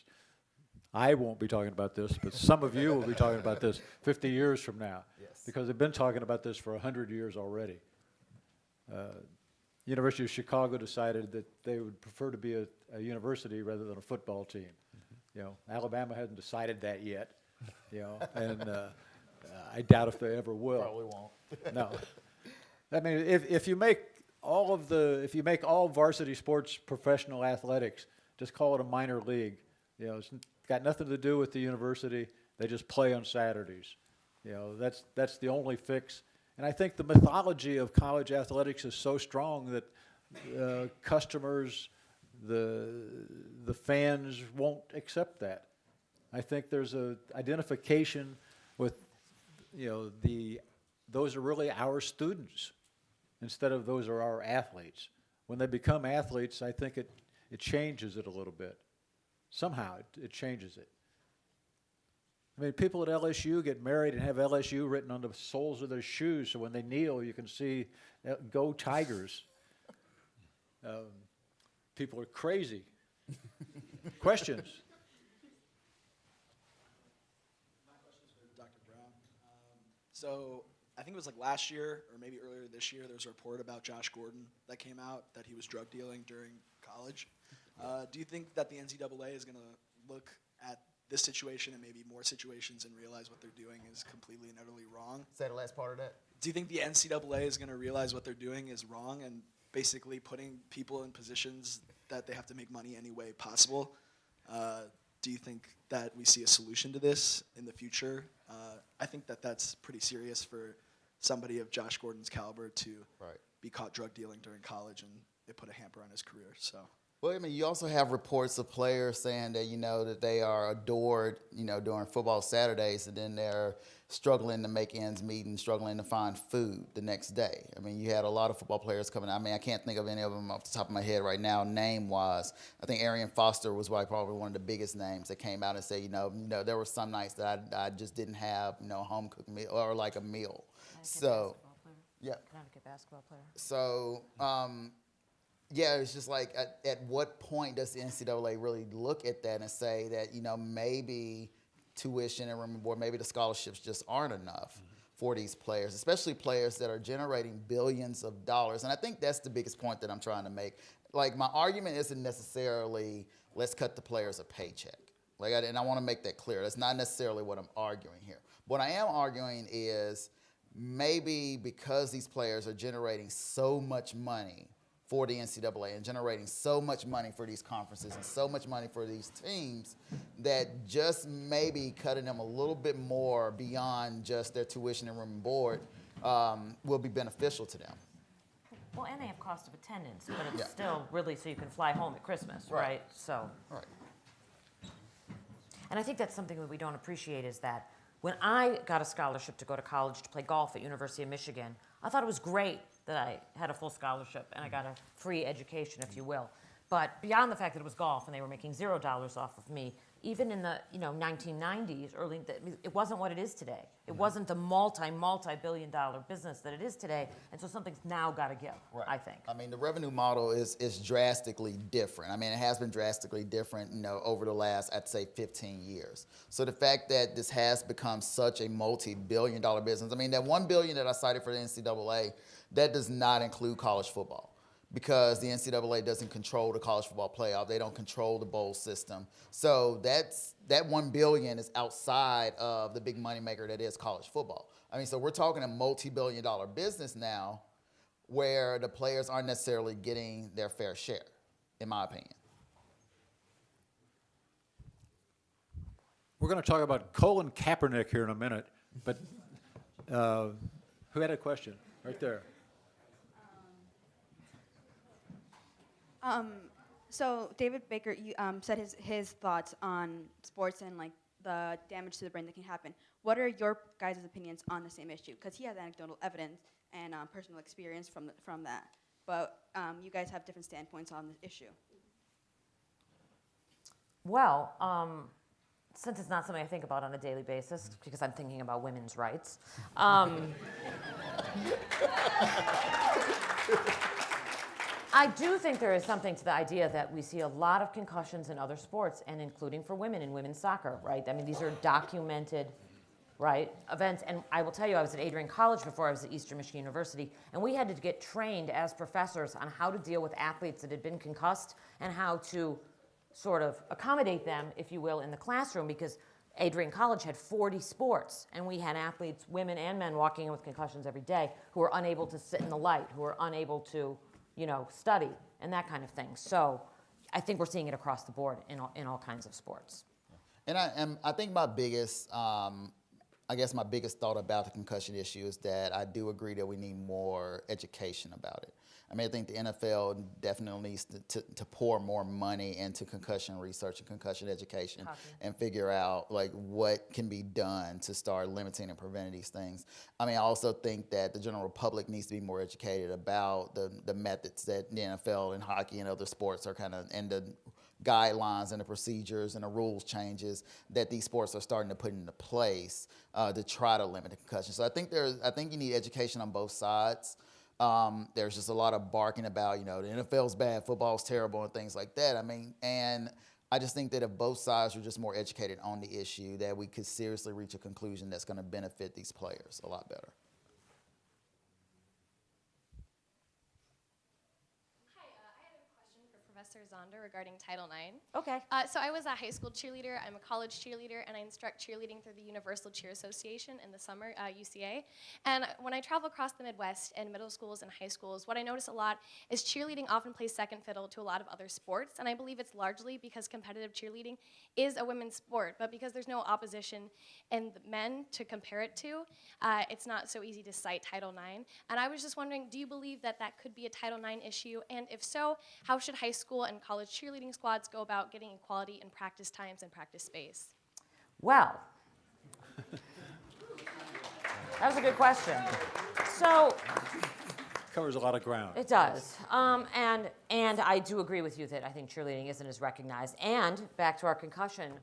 I won't be talking about this, but some of you will be talking about this 50 years from now. Yes. Because they've been talking about this for 100 years already. University of Chicago decided that they would prefer to be a university rather than a football team. You know, Alabama hasn't decided that yet. You know, and I doubt if they ever will. Probably won't. No. I mean, if you make all varsity sports professional athletics, just call it a minor league. You know, it's got nothing to do with the university. They just play on Saturdays. You know, that's the only fix. And I think the mythology of college athletics is so strong that customers, the fans won't accept that. I think there's a identification with, you know, those are really our students instead of those are our athletes. When they become athletes, I think it changes it a little bit. Somehow it changes it. I mean, people at LSU get married and have LSU written on the soles of their shoes, so when they kneel, you can see "Go Tigers." People are crazy. Questions? My question is for Dr. Brown. So I think it was like last year or maybe earlier this year, there was a report about Josh Gordon that came out that he was drug dealing during college. Do you think that the NCAA is going to look at this situation and maybe more situations and realize what they're doing is completely and utterly wrong? Say the last part of that. Do you think the NCAA is going to realize what they're doing is wrong and basically putting people in positions that they have to make money any way possible? Do you think that we see a solution to this in the future? I think that that's pretty serious for somebody of Josh Gordon's caliber to be caught drug dealing during college, and it put a hamper on his career. So. Well, I mean, you also have reports of players saying that, you know, that they are adored, you know, during football Saturdays, and then they're struggling to make ends meet and struggling to find food the next day. I mean, you had a lot of football players coming out. I mean, I can't think of any of them off the top of my head right now, name-wise. I think Arian Foster was probably one of the biggest names that came out and said, you know, there were some nights that I just didn't have, you know, home-cooked meal or like a meal. So, yeah. Connecticut basketball player. So, yeah, it's just like at what point does the NCAA really look at that and say that, you know, maybe tuition and room and board, maybe the scholarships just aren't enough for these players, especially players that are generating billions of dollars. And I think that's the biggest point that I'm trying to make. Like, my argument isn't necessarily let's cut the players a paycheck. And I want to make that clear. That's not necessarily what I'm arguing here. What I am arguing is maybe because these players are generating so much money for the NCAA and generating so much money for these conferences and so much money for these teams, that just maybe cutting them a little bit more beyond just their tuition and room and board will be beneficial to them. Well, and they have cost of attendance, but it's still really so you can fly home at Christmas, right? So. Right. And I think that's something that we don't appreciate is that when I got a scholarship to go to college to play golf at University of Michigan, I thought it was great that I had a full scholarship and I got a free education, if you will. But beyond the fact that it was golf and they were making $0 off of me, even in the 1990s, it wasn't what it is today. It wasn't the multi-billion-dollar business that it is today, and so something's now got to give, I think. I mean, the revenue model is drastically different. I mean, it has been drastically different, over the last, I'd say, 15 years. So the fact that this has become such a multi-billion-dollar business, I mean, that $1 billion that I cited for the NCAA, that does not include college football, because the NCAA doesn't control the college football playoff. They don't control the bowl system. So that $1 billion is outside of the big moneymaker that is college football. I mean, so we're talking a multi-billion-dollar business now where the players aren't necessarily getting their fair share, in my opinion. We're going to talk about Colin Kaepernick here in a minute, but who had a question? Right there. So David Baker said his thoughts on sports and like the damage to the brain that can happen. What are your guys' opinions on the same issue? Because he has anecdotal evidence and personal experience from that. But you guys have different standpoints on the issue. Well, since it's not something I think about on a daily basis, because I'm thinking about women's rights, I do think there is something to the idea that we see a lot of concussions in other sports, and including for women in women's soccer, right? I mean, these are documented, right, events. And I will tell you, I was at Adrian College before I was at Eastern Michigan University, and we had to get trained as professors on how to deal with athletes that had been concussed and how to sort of accommodate them, if you will, in the classroom, because Adrian College had 40 sports, and we had athletes, women and men, walking in with concussions every day who were unable to sit in the light, who were unable to, you know, study and that kind of thing. So I think we're seeing it across the board in all kinds of sports. And I think my biggest, I guess my biggest thought about the concussion issue is that I do agree that we need more education about it. I mean, I think the NFL definitely needs to pour more money into concussion research and concussion education and figure out like what can be done to start limiting and preventing these things. I mean, I also think that the general public needs to be more educated about the methods that the NFL and hockey and other sports are kind of, and the guidelines and the procedures and the rules changes that these sports are starting to put into place to try to limit the concussion. So I think you need education on both sides. There's just a lot of barking about, you know, the NFL's bad, football's terrible, and things like that. I mean, and I just think that if both sides were just more educated on the issue, that we could seriously reach a conclusion that's going to benefit these players a lot better. Professor Zonder regarding Title IX. Okay. So I was a high school cheerleader, I'm a college cheerleader, and I instruct cheerleading through the Universal Cheer Association in the summer, UCA. And when I travel across the Midwest and middle schools and high schools, what I notice a lot is cheerleading often plays second fiddle to a lot of other sports, and I believe it's largely because competitive cheerleading is a women's sport, but because there's no opposition in men to compare it to, it's not so easy to cite Title IX. And I was just wondering, do you believe that that could be a Title IX issue? And if so, how should high school and college cheerleading squads go about getting equality in practice times and practice space? Well, that was a good question. So Covers a lot of ground. it does, and I do agree with you that I think cheerleading isn't as recognized. And back to our concussion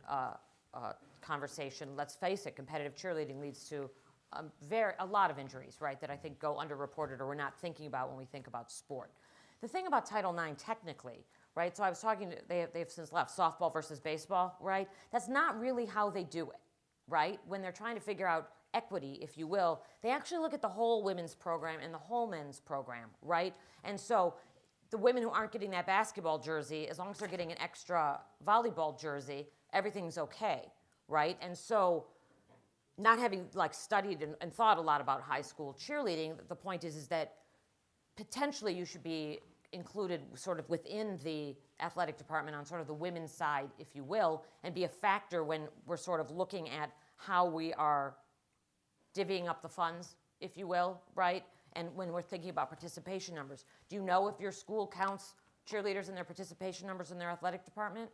conversation, let's face it, competitive cheerleading leads to a lot of injuries, right? That I think go underreported or we're not thinking about when we think about sport. The thing about Title IX, technically, right? So I was talking, they've since left, softball versus baseball, right? That's not really how they do it, right? When they're trying to figure out equity, if you will, they actually look at the whole women's program and the whole men's program, right? And so the women who aren't getting that basketball jersey, as long as they're getting an extra volleyball jersey, everything's okay, right? And so not having like studied and thought a lot about high school cheerleading, the point is that potentially you should be included sort of within the athletic department on sort of the women's side, if you will, and be a factor when we're sort of looking at how we are divvying up the funds, if you will, right? And when we're thinking about participation numbers. Do you know if your school counts cheerleaders in their participation numbers in their athletic department?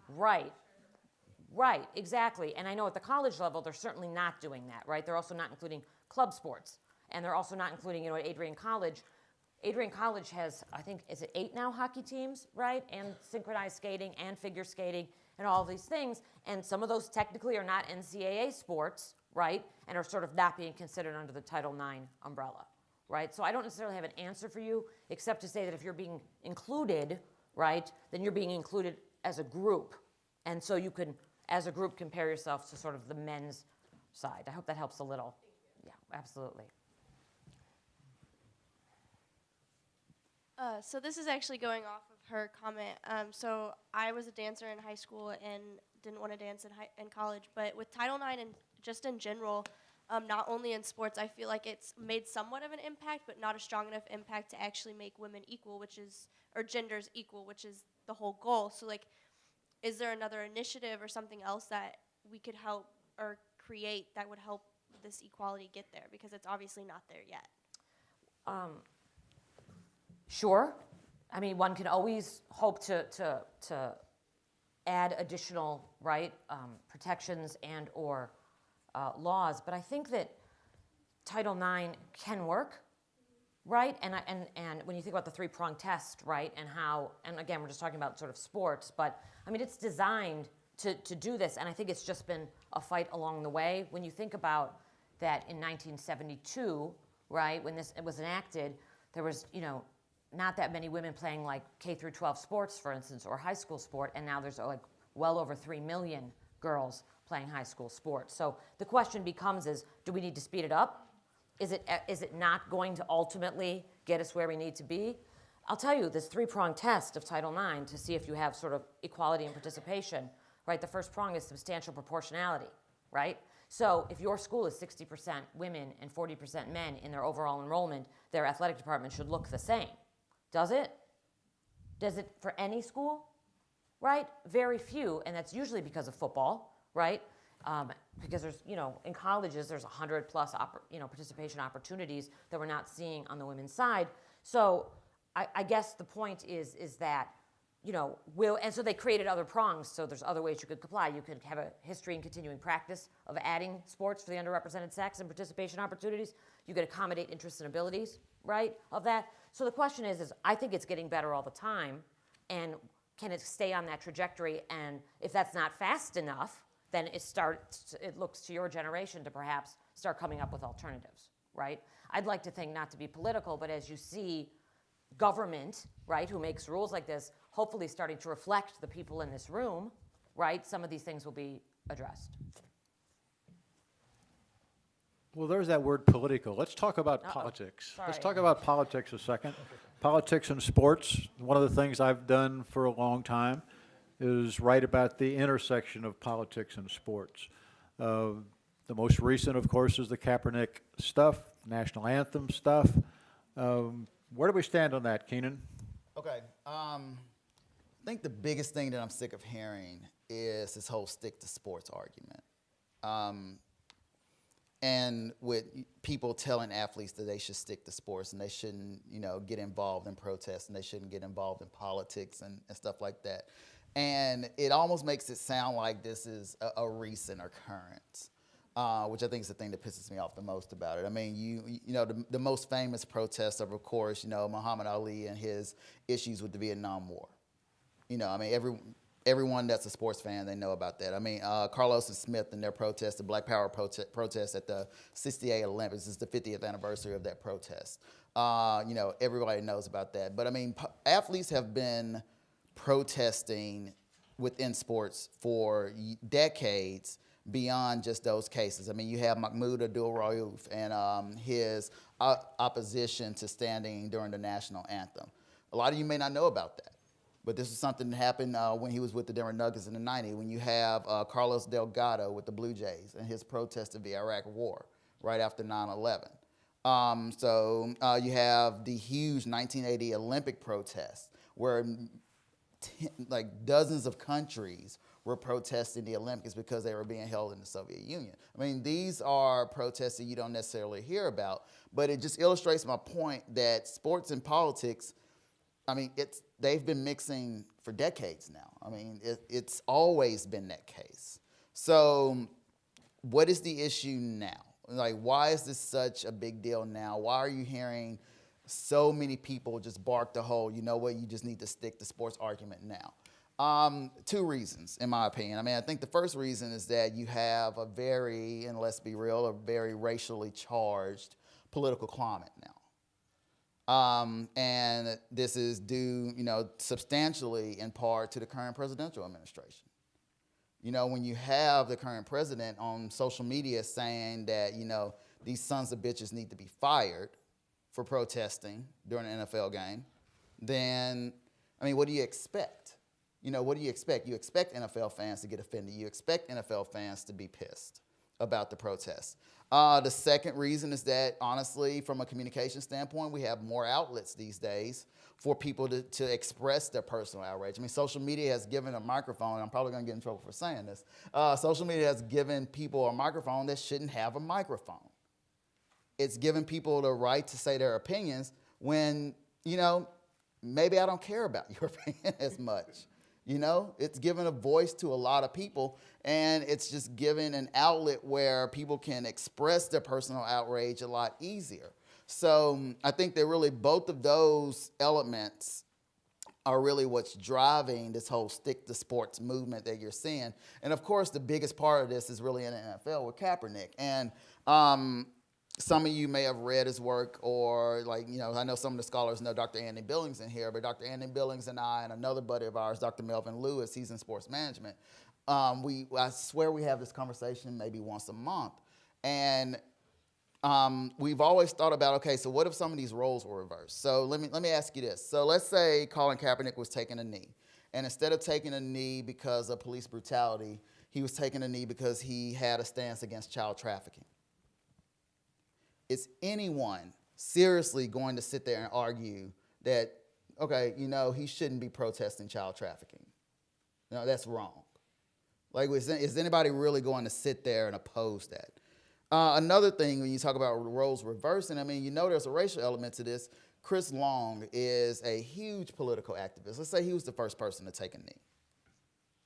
Right. Right, exactly. And I know at the college level, they're certainly not doing that, right? They're also not including club sports. And they're also not including, you know, at Adrian College. Adrian College has, I think, is it 8 now hockey teams, right? And synchronized skating and figure skating and all of these things. And some of those technically are not NCAA sports, right? And are sort of not being considered under the Title IX umbrella, right? So I don't necessarily have an answer for you, except to say that if you're being included, right, then you're being included as a group. And so you can, as a group, compare yourself to sort of the men's side. I hope that helps a little. Yeah, absolutely. So this is actually going off of her comment. So I was a dancer in high school and didn't want to dance in college. But with Title IX and just in general, not only in sports, I feel like it's made somewhat of an impact, but not a strong enough impact to actually make women equal, or genders equal, which is the whole goal. So like, is there another initiative or something else that we could help or create that would help this equality get there? Because it's obviously not there yet. Sure. I mean, one can always hope to add additional, right, protections and or laws, but I think that Title IX can work, right? And when you think about the three-pronged test, right, and how, and again, we're just talking about sort of sports, but I mean, it's designed to do this, and I think it's just been a fight along the way. When you think about that in 1972, right, when this was enacted, there was, not that many women playing like K through 12 sports, for instance, or high school sport, and now there's like well over 3 million girls playing high school sports. So the question becomes is, do we need to speed it up? Is it not going to ultimately get us where we need to be? I'll tell you, this three-pronged test of Title IX to see if you have sort of equality and participation, right? The first prong is substantial proportionality, right? So if your school is 60% women and 40% men in their overall enrollment, their athletic department should look the same. Does it? Does it for any school? Right? Very few, and that's usually because of football, right? Because there's, in colleges, there's 100 plus, participation opportunities that we're not seeing on the women's side. So I guess the point is that, and so they created other prongs, so there's other ways you could comply. You could have a history and continuing practice of adding sports for the underrepresented sex and participation opportunities. You could accommodate interests and abilities, right, of that. So the question is I think it's getting better all the time, and can it stay on that trajectory? And if that's not fast enough, then it looks to your generation to perhaps start coming up with alternatives, right? I'd like to think, not to be political, but as you see government, right, who makes rules like this, hopefully starting to reflect the people in this room, right, some of these things will be addressed. Well, there's that word political. Let's talk about politics. Sorry. Let's talk about politics a second. Politics and sports. One of the things I've done for a long time is write about the intersection of politics and sports. The most recent, of course, is the Kaepernick stuff, national anthem stuff. Where do we stand on that, Kenon? Okay. I think the biggest thing that I'm sick of hearing is this whole stick to sports argument. And with people telling athletes that they should stick to sports and they shouldn't, get involved in protests and they shouldn't get involved in politics and stuff like that. And it almost makes it sound like this is a recent occurrence, which I think is the thing that pisses me off the most about it. I mean, the most famous protest of course, Muhammad Ali and his issues with the Vietnam War. Everyone that's a sports fan, they know about that. I mean, Carlos and Smith and their protest, the Black Power protest at the 68 Olympics, is the 50th anniversary of that protest. Everybody knows about that. But I mean, athletes have been protesting within sports for decades beyond just those cases. I mean, you have Mahmoud Abdul-Rauf and his opposition to standing during the national anthem. A lot of you may not know about that. But this is something that happened when he was with the Denver Nuggets in the 90s, when you have Carlos Delgado with the Blue Jays and his protest of the Iraq War right after 9/11. So you have the huge 1980 Olympic protests where dozens of countries were protesting the Olympics because they were being held in the Soviet Union. I mean, these are protests that you don't necessarily hear about, but it just illustrates my point that sports and politics, I mean, they've been mixing for decades now. I mean, it's always been that case. So what is the issue now? Why is this such a big deal now? Why are you hearing so many people just bark the whole, you just need to stick to sports argument now? Two reasons, in my opinion. I mean, I think the first reason is that you have and let's be real, a very racially charged political climate now. And this is due, substantially in part to the current presidential administration. When you have the current president on social media saying that, these sons of bitches need to be fired for protesting during an NFL game, then, I mean, what do you expect? What do you expect? You expect NFL fans to get offended. You expect NFL fans to be pissed about the protests. The second reason is that, honestly, from a communication standpoint, we have more outlets these days for people to express their personal outrage. I mean, social media has given a microphone, and I'm probably going to get in trouble for saying this. Social media has given people a microphone that shouldn't have a microphone. It's given people the right to say their opinions when, maybe I don't care about your opinion as much. You know, it's giving a voice to a lot of people, and it's just giving an outlet where people can express their personal outrage a lot easier. So I think that really both of those elements are really what's driving this whole stick to sports movement that you're seeing. And of course, the biggest part of this is really in the NFL with Kaepernick. And some of you may have read his work, or like, you know, I know some of the scholars know Dr. Andy Billings in here, but Dr. Andy Billings and I and another buddy of ours, Dr. Melvin Lewis, he's in sports management. I swear we have this conversation maybe once a month. And we've always thought about, okay, so what if some of these roles were reversed? So let me ask you this. So let's say Colin Kaepernick was taking a knee. And instead of taking a knee because of police brutality, he was taking a knee because he had a stance against child trafficking. Is anyone seriously going to sit there and argue that, okay, you know, he shouldn't be protesting child trafficking? No, that's wrong. Like, is anybody really going to sit there and oppose that? Another thing, when you talk about roles reversing, I mean, you know there's a racial element to this. Chris Long is a huge political activist. Let's say he was the first person to take a knee.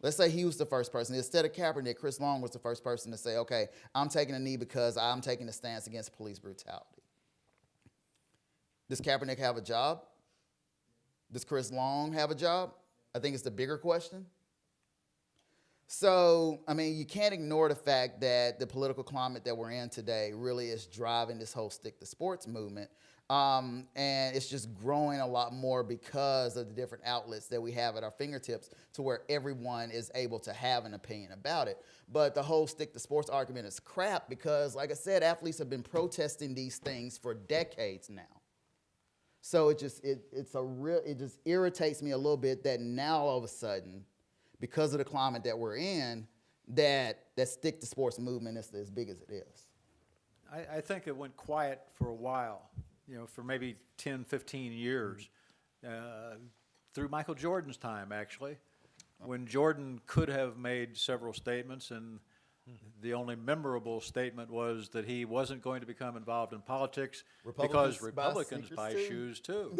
Let's say he was the first person. Instead of Kaepernick, Chris Long was the first person to say, okay, I'm taking a knee because I'm taking a stance against police brutality. Does Kaepernick have a job? Does Chris Long have a job? I think it's the bigger question. So, I mean, you can't ignore the fact that the political climate that we're in today really is driving this whole stick to sports movement. And it's just growing a lot more because of the different outlets that we have at our fingertips to where everyone is able to have an opinion about it. But the whole stick to sports argument is crap because, like I said, athletes have been protesting these things for decades now. So it just irritates me a little bit that now all of a sudden, because of the climate that we're in, that stick to sports movement is as big as it is. I think it went quiet for a while, you know, for maybe 10, 15 years, through Michael Jordan's time, actually, when Jordan could have made several statements, and the only memorable statement was that he wasn't going to become involved in politics because Republicans buy shoes too.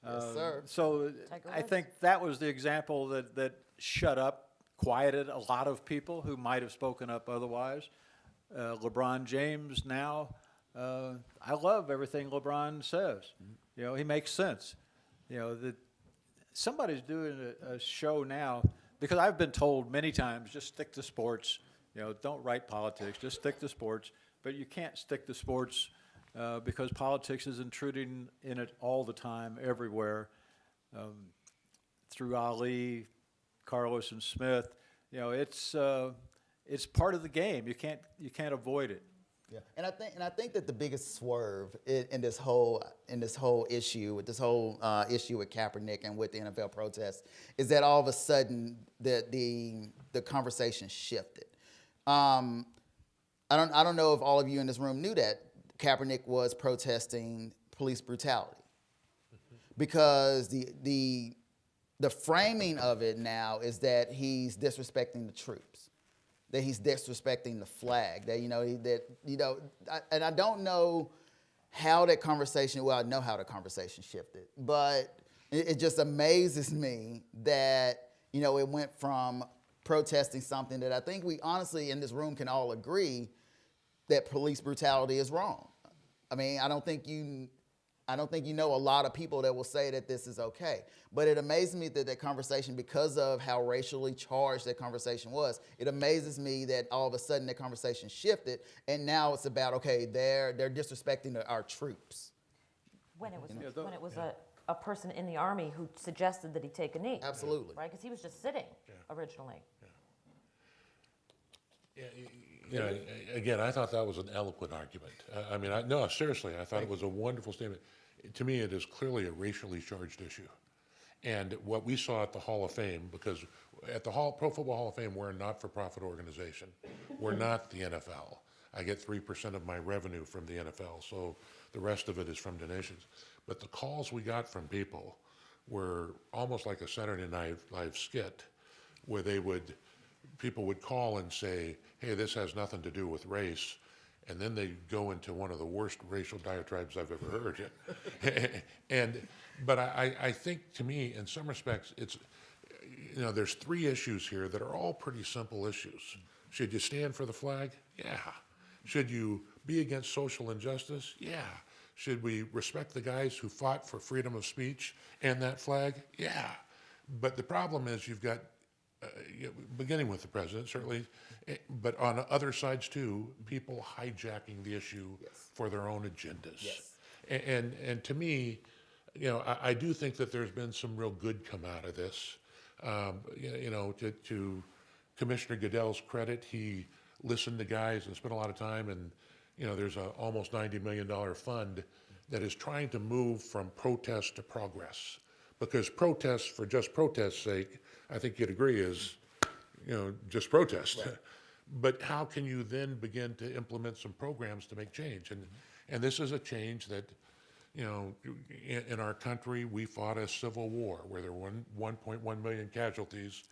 Yes, sir. So I think that was the example that shut up, quieted a lot of people who might have spoken up otherwise. LeBron James now, I love everything LeBron says. You know, he makes sense. You know, that somebody's doing a show now, because I've been told many times, just stick to sports. You know, don't write politics, just stick to sports. But you can't stick to sports because politics is intruding in it all the time, everywhere. Through Ali, Carlos, and Smith, you know, it's part of the game. You can't avoid it. Yeah, and I think that the biggest swerve in this whole issue with issue with Kaepernick and with the NFL protests is that all of a sudden the conversation shifted. I don't know if all of you in this room knew that Kaepernick was protesting police brutality, because the framing of it now is that he's disrespecting the troops, that he's disrespecting the flag, and I don't know how that conversation, well, I know how the conversation shifted, but it just amazes me that, you know, it went from protesting something that I think we honestly in this room can all agree that police brutality is wrong. I mean, I don't think you know a lot of people that will say that this is okay. But it amazes me that conversation, because of how racially charged that conversation was, it amazes me that all of a sudden that conversation shifted, and now it's about, okay, they're disrespecting our troops. When it was a person in the Army who suggested that he take a knee. Absolutely. Right, because he was just sitting originally. Yeah, you know, again, I thought that was an eloquent argument. I mean, no, seriously, I thought it was a wonderful statement. To me, it is clearly a racially charged issue. And what we saw at the Hall of Fame, because at the Pro Football Hall of Fame, we're a not-for-profit organization. We're not the NFL. I get 3% of my revenue from the NFL, so the rest of it is from donations. But the calls we got from people were almost like a Saturday Night Live skit, where people would call and say, hey, this has nothing to do with race, and then they go into one of the worst racial diatribes I've ever heard. But I think, to me, in some respects, it's, there's three issues here that are all pretty simple issues. Should you stand for the flag? Yeah. Should you be against social injustice? Yeah. Should we respect the guys who fought for freedom of speech and that flag? Yeah. But the problem is you've got, beginning with the president, certainly, but on other sides too, people hijacking the issue for their own agendas. Yes. And to me, I do think that there's been some real good come out of this. To Commissioner Goodell's credit, he listened to guys and spent a lot of time, and there's a almost $90 million fund that is trying to move from protest to progress. Because protest for just protest's sake, I think you'd agree, is just protest. Right. But how can you then begin to implement some programs to make change? And this is a change that, in our country, we fought a civil war where there were 1.1 million casualties.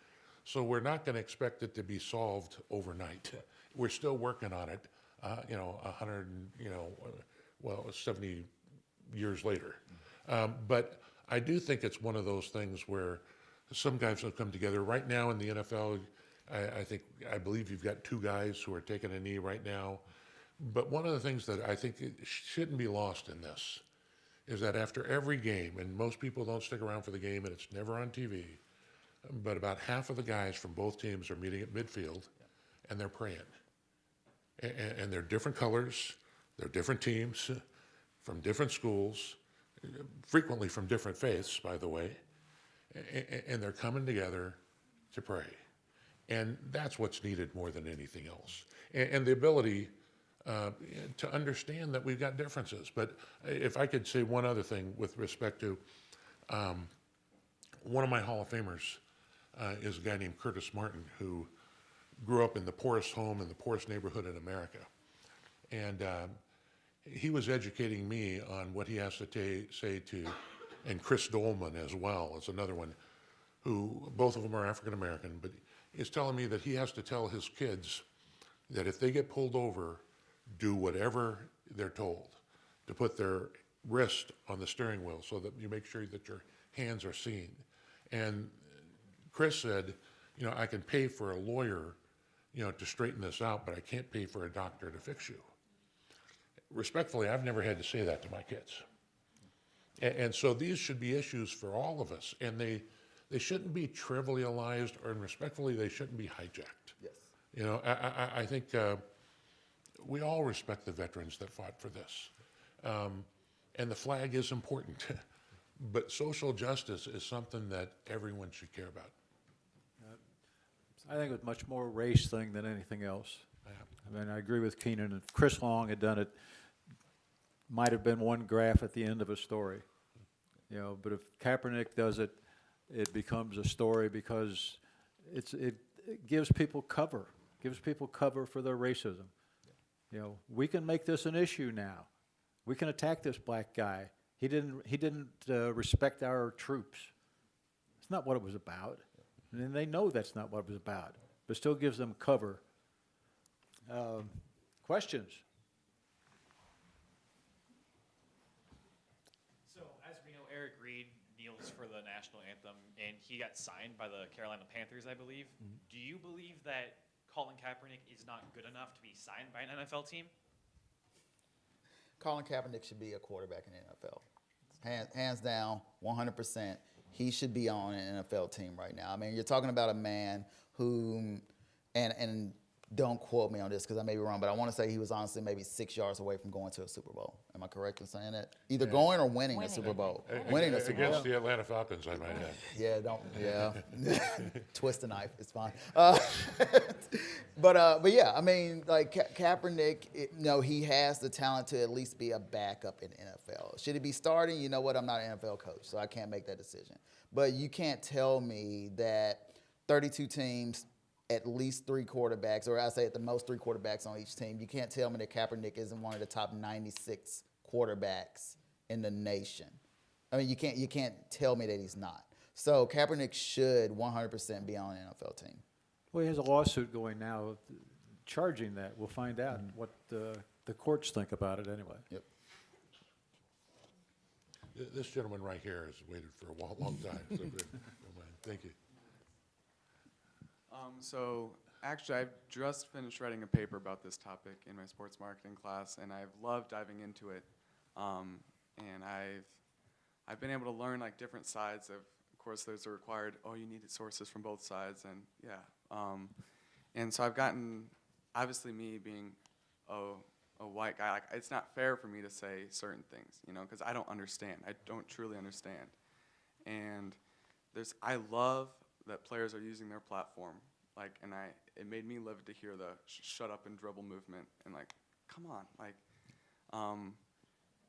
So we're not going to expect it to be solved overnight. We're still working on it, 70 years later. But I do think it's one of those things where some guys have come together. Right now in the NFL, I believe you've got two guys who are taking a knee right now. But one of the things that I think shouldn't be lost in this is that after every game, and most people don't stick around for the game and it's never on TV, but about half of the guys from both teams are meeting at midfield and they're praying. And they're different colors, they're different teams from different schools, frequently from different faiths, by the way, and they're coming together to pray. And that's what's needed more than anything else. And the ability to understand that we've got differences. But if I could say one other thing with respect to one of my Hall of Famers is a guy named Curtis Martin, who grew up in the poorest home in the poorest neighborhood in America. And he was educating me on what he has to say to, and Chris Dolman as well is another one, who both of them are African American, but he's telling me that he has to tell his kids that if they get pulled over, do whatever they're told, to put their wrist on the steering wheel so that you make sure that your hands are seen. And Chris said, I can pay for a lawyer, to straighten this out, but I can't pay for a doctor to fix you. Respectfully, I've never had to say that to my kids. And so these should be issues for all of us, and they shouldn't be trivialized, or respectfully, they shouldn't be hijacked. Yes. I think we all respect the veterans that fought for this. And the flag is important, but social justice is something that everyone should care about. I think it was much more a race thing than anything else. I mean, I agree with Kenon. If Chris Long had done it, might have been one graph at the end of a story. But if Kaepernick does it, it becomes a story because it gives people cover, for their racism. We can make this an issue now. We can attack this black guy. He didn't respect our troops. It's not what it was about. And they know that's not what it was about, but still gives them cover. Questions? So, as we know, Eric Reed kneels for the national anthem, and he got signed by the Carolina Panthers, I believe. Mm-hmm. Do you believe that Colin Kaepernick is not good enough to be signed by an NFL team? Colin Kaepernick should be a quarterback in the NFL. Hands down, 100%. He should be on an NFL team right now. I mean, you're talking about a man who, and don't quote me on this because I may be wrong, but I want to say he was honestly maybe 6 yards away from going to a Super Bowl. Am I correct in saying that? Either going or winning a Super Bowl. Winning a Super Bowl. Against the Atlanta Falcons, I might add. Twist the knife, it's fine. But yeah, I mean, like Kaepernick, he has the talent to at least be a backup in the NFL. Should he be starting? You know what? I'm not an NFL coach, so I can't make that decision. But you can't tell me that 32 teams, at least 3 quarterbacks, or I say at the most 3 quarterbacks on each team. You can't tell me that Kaepernick isn't one of the top 96 quarterbacks in the nation. I mean, you can't tell me that he's not. So Kaepernick should 100% be on an NFL team. Well, he has a lawsuit going now charging that. We'll find out what the courts think about it anyway. Yep. This gentleman right here has waited for a long time. So good. Thank you. So actually, I've just finished writing a paper about this topic in my sports marketing class, and I've loved diving into it. And I've been able to learn like different sides of course, there's a required, oh, you need sources from both sides, and yeah. And so I've gotten, obviously me being a white guy, like, it's not fair for me to say certain things, you know, because I don't understand. I don't truly understand. And I love that players are using their platform, like, and it made me live to hear the shut up and dribble movement, and like, come on, like,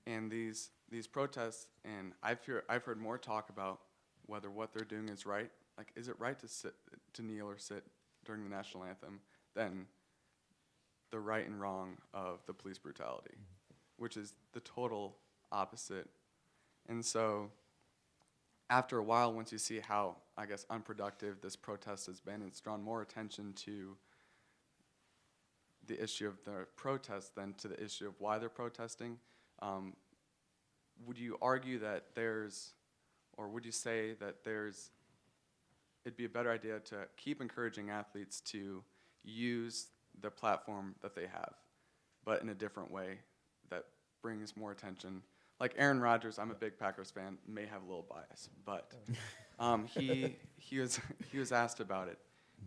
and these protests, and I've heard more talk about whether what they're doing is right. Like, is it right to kneel or sit during the national anthem than the right and wrong of the police brutality, which is the total opposite. And so after a while, once you see how, I guess, unproductive this protest has been, it's drawn more attention to the issue of the protest than to the issue of why they're protesting. Would you argue that or would you say that it'd be a better idea to keep encouraging athletes to use the platform that they have, but in a different way that brings more attention? Like Aaron Rodgers, I'm a big Packers fan, may have a little bias, but he was asked about it.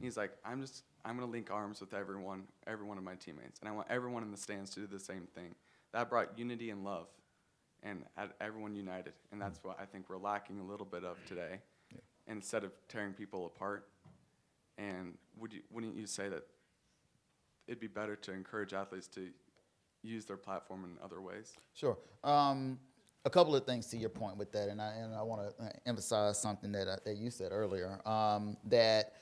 He's like, I'm gonna link arms with every one of my teammates, and I want everyone in the stands to do the same thing. That brought unity and love, and had everyone united, and that's what I think we're lacking a little bit of today. Yeah. Instead of tearing people apart. And wouldn't you say that it'd be better to encourage athletes to use their platform in other ways? Sure. A couple of things to your point with that, and I want to emphasize something that you said earlier, that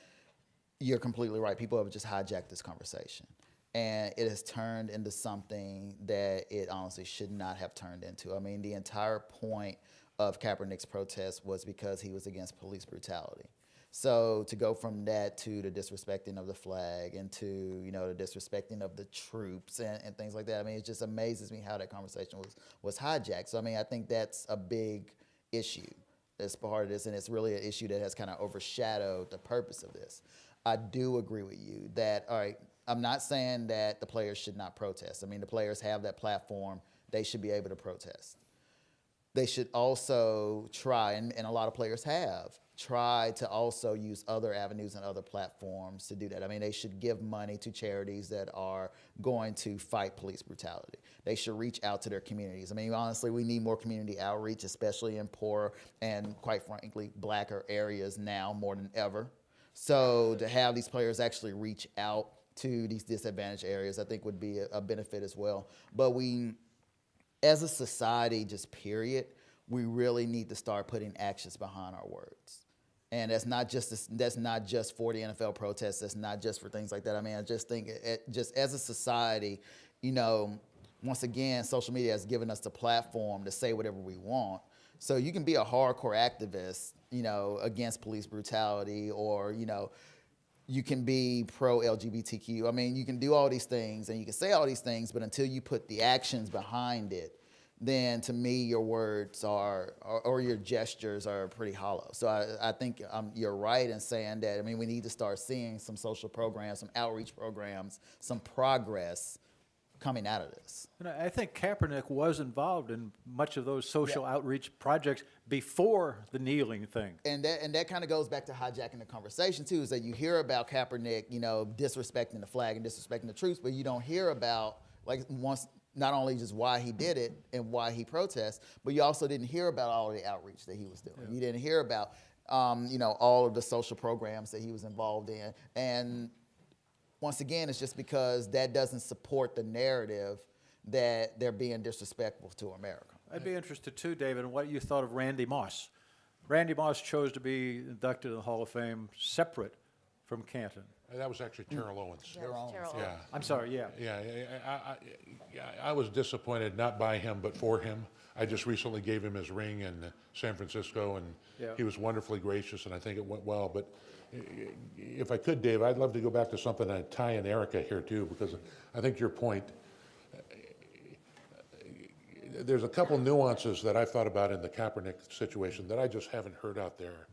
you're completely right. People have just hijacked this conversation, and it has turned into something that it honestly should not have turned into. I mean, the entire point of Kaepernick's protest was because he was against police brutality. So to go from that to the disrespecting of the flag and to, you know, the disrespecting of the troops and things like that, I mean, it just amazes me how that conversation was hijacked. So, I mean, I think that's a big issue as part of this, and it's really an issue that has kind of overshadowed the purpose of this. I do agree with you that, all right, I'm not saying that the players should not protest. I mean, the players have that platform. They should be able to protest. They should also try, and a lot of players have, try to also use other avenues and other platforms to do that. I mean, they should give money to charities that are going to fight police brutality. They should reach out to their communities. I mean, honestly, we need more community outreach, especially in poor and, quite frankly, blacker areas now more than ever. So to have these players actually reach out to these disadvantaged areas, I think would be a benefit as well. But we, as a society, just period, we really need to start putting actions behind our words. And that's not just for the NFL protests. That's not just for things like that. I mean, I just think just as a society, you know, once again, social media has given us the platform to say whatever we want. So you can be a hardcore activist, you know, against police brutality, or, you know, you can be pro-LGBTQ. I mean, you can do all these things and you can say all these things, but until you put the actions behind it, then to me, your words or your gestures are pretty hollow. So I think you're right in saying that. I mean, we need to start seeing some social programs, some outreach programs, some progress coming out of this. And I think Kaepernick was involved in much of those social outreach projects before the kneeling thing. And that kind of goes back to hijacking the conversation too, is that you hear about Kaepernick, you know, disrespecting the flag and disrespecting the troops, but you don't hear about, like, not only just why he did it and why he protests, but you also didn't hear about all the outreach that he was doing. Yeah. You didn't hear about, you know, all of the social programs that he was involved in. And once again, it's just because that doesn't support the narrative that they're being disrespectful to America. I'd be interested too, David, in what you thought of Randy Moss. Randy Moss chose to be inducted in the Hall of Fame separate from Canton. That was actually Terrell Owens. Terrell Owens. Yeah. I'm sorry, yeah. Yeah, I was disappointed not by him, but for him. I just recently gave him his ring in San Francisco, and he was wonderfully gracious, and I think it went well. But if I could, Dave, I'd love to go back to something on Ty and Erica here too, because I think your point, there's a couple nuances that I've thought about in the Kaepernick situation that I just haven't heard out there.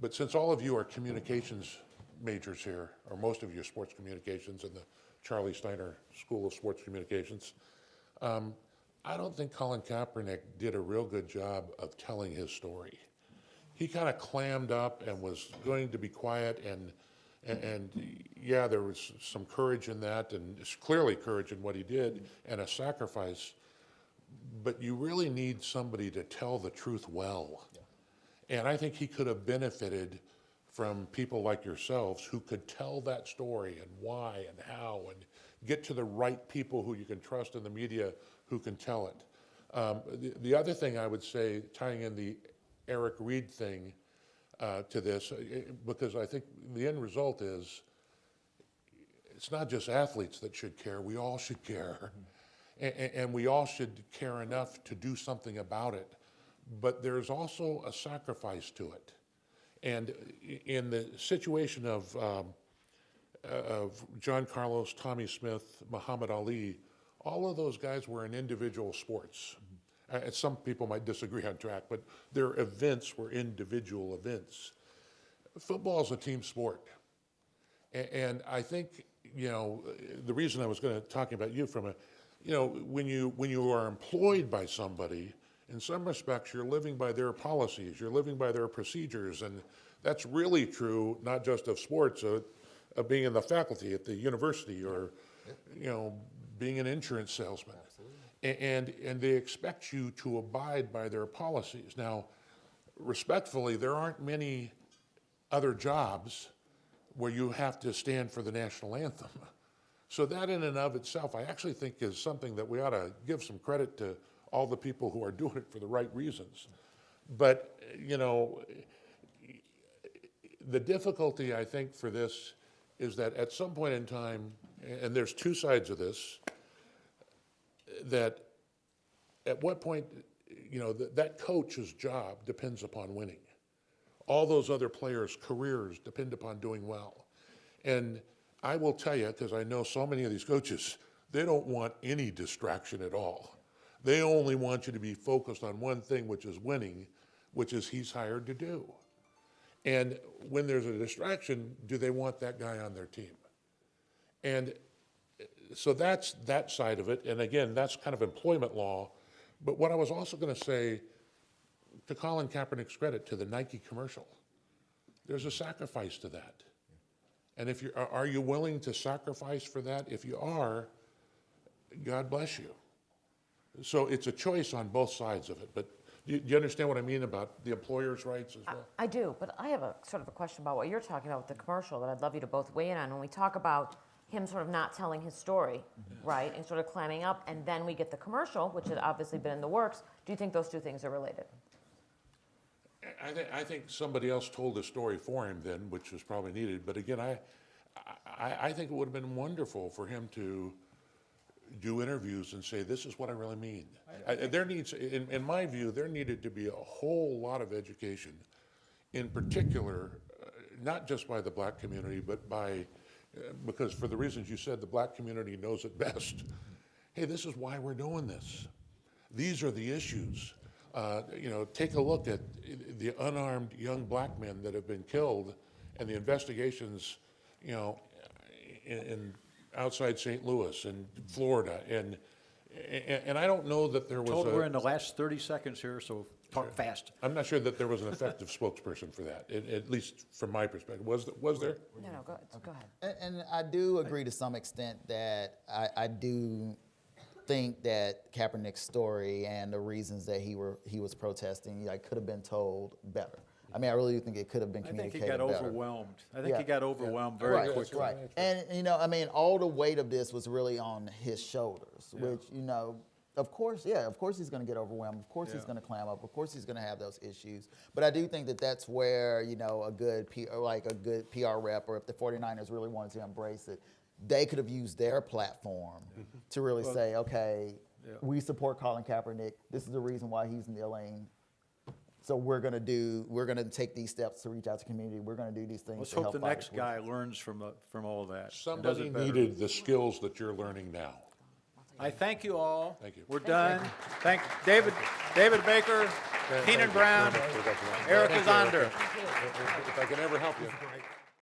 But since all of you are communications majors here, or most of you are sports communications in the Charlie Steiner School of Sports Communications, I don't think Colin Kaepernick did a real good job of telling his story. He kind of clammed up and was going to be quiet, and yeah, there was some courage in that, and it's clearly courage in what he did, and a sacrifice. But you really need somebody to tell the truth well. Yeah. And I think he could have benefited from people like yourselves who could tell that story and why and how, and get to the right people who you can trust in the media who can tell it. The other thing I would say, tying in the Eric Reed thing to this, because I think the end result is it's not just athletes that should care, we all should care. And we all should care enough to do something about it. But there's also a sacrifice to it. And in the situation of John Carlos, Tommy Smith, Muhammad Ali, all of those guys were in individual sports. Some people might disagree on track, but their events were individual events. Football is a team sport. And I think, you know, the reason I was going to talk about you from a, you know, when you are employed by somebody, in some respects, you're living by their policies, you're living by their procedures, and that's really true, not just of sports, of being in the faculty at the university, or, you know, being an insurance salesman. And they expect you to abide by their policies. Now, respectfully, there aren't many other jobs where you have to stand for the national anthem. So that in and of itself, I actually think is something that we ought to give some credit to all the people who are doing it for the right reasons. But, you know, the difficulty, I think, for this is that at some point in time, and there's two sides of this, that at what point, you know, that coach's job depends upon winning. All those other players' careers depend upon doing well. And I will tell you, because I know so many of these coaches, they don't want any distraction at all. They only want you to be focused on one thing, which is winning, which is he's hired to do. And when there's a distraction, do they want that guy on their team? And so that's that side of it. And again, that's kind of employment law. But what I was also going to say, to Colin Kaepernick's credit, to the Nike commercial, there's a sacrifice to that. And if are you willing to sacrifice for that? If you are, God bless you. So it's a choice on both sides of it. But do you understand what I mean about the employer's rights as well? I do, but I have a sort of a question about what you're talking about with the commercial that I'd love you to both weigh in on. When we talk about him sort of not telling his story, right, and sort of clamming up, and then we get the commercial, which had obviously been in the works, do you think those two things are related? I think somebody else told the story for him then, which was probably needed. But again, I think it would have been wonderful for him to do interviews and say, this is what I really mean. There needs, in my view, there needed to be a whole lot of education, in particular, not just by the black community, but by, because for the reasons you said, the black community knows it best. Hey, this is why we're doing this. These are the issues. You know, take a look at the unarmed young black men that have been killed and the investigations, you know, in outside St. Louis and Florida. And I don't know that there was We're in the last 30 seconds here, so talk fast. I'm not sure that there was an effective spokesperson for that, at least from my perspective. Was there? No, go ahead. And I do agree to some extent that I do think that Kaepernick's story and the reasons that he was protesting could have been told better. I mean, I really do think it could have been communicated better. I think he got overwhelmed. I think he got overwhelmed very quickly. Right. And, you know, I mean, all the weight of this was really on his shoulders, which, you know, of course he's going to get overwhelmed. Of course he's going to clam up. Of course he's going to have those issues. But I do think that that's where, you know, a good PR rep, or if the 49ers really wanted to embrace it, they could have used their platform to really say, okay, we support Colin Kaepernick. This is the reason why he's kneeling. So we're going to take these steps to reach out to the community. We're going to do these things. Let's to hope help the fight next it. guy learns from all of that. Somebody needed the skills that you're learning now. I thank you all. Thank you. We're done. Thank David Baker, Kenon Brown, Erica Zonder. If I can ever help you.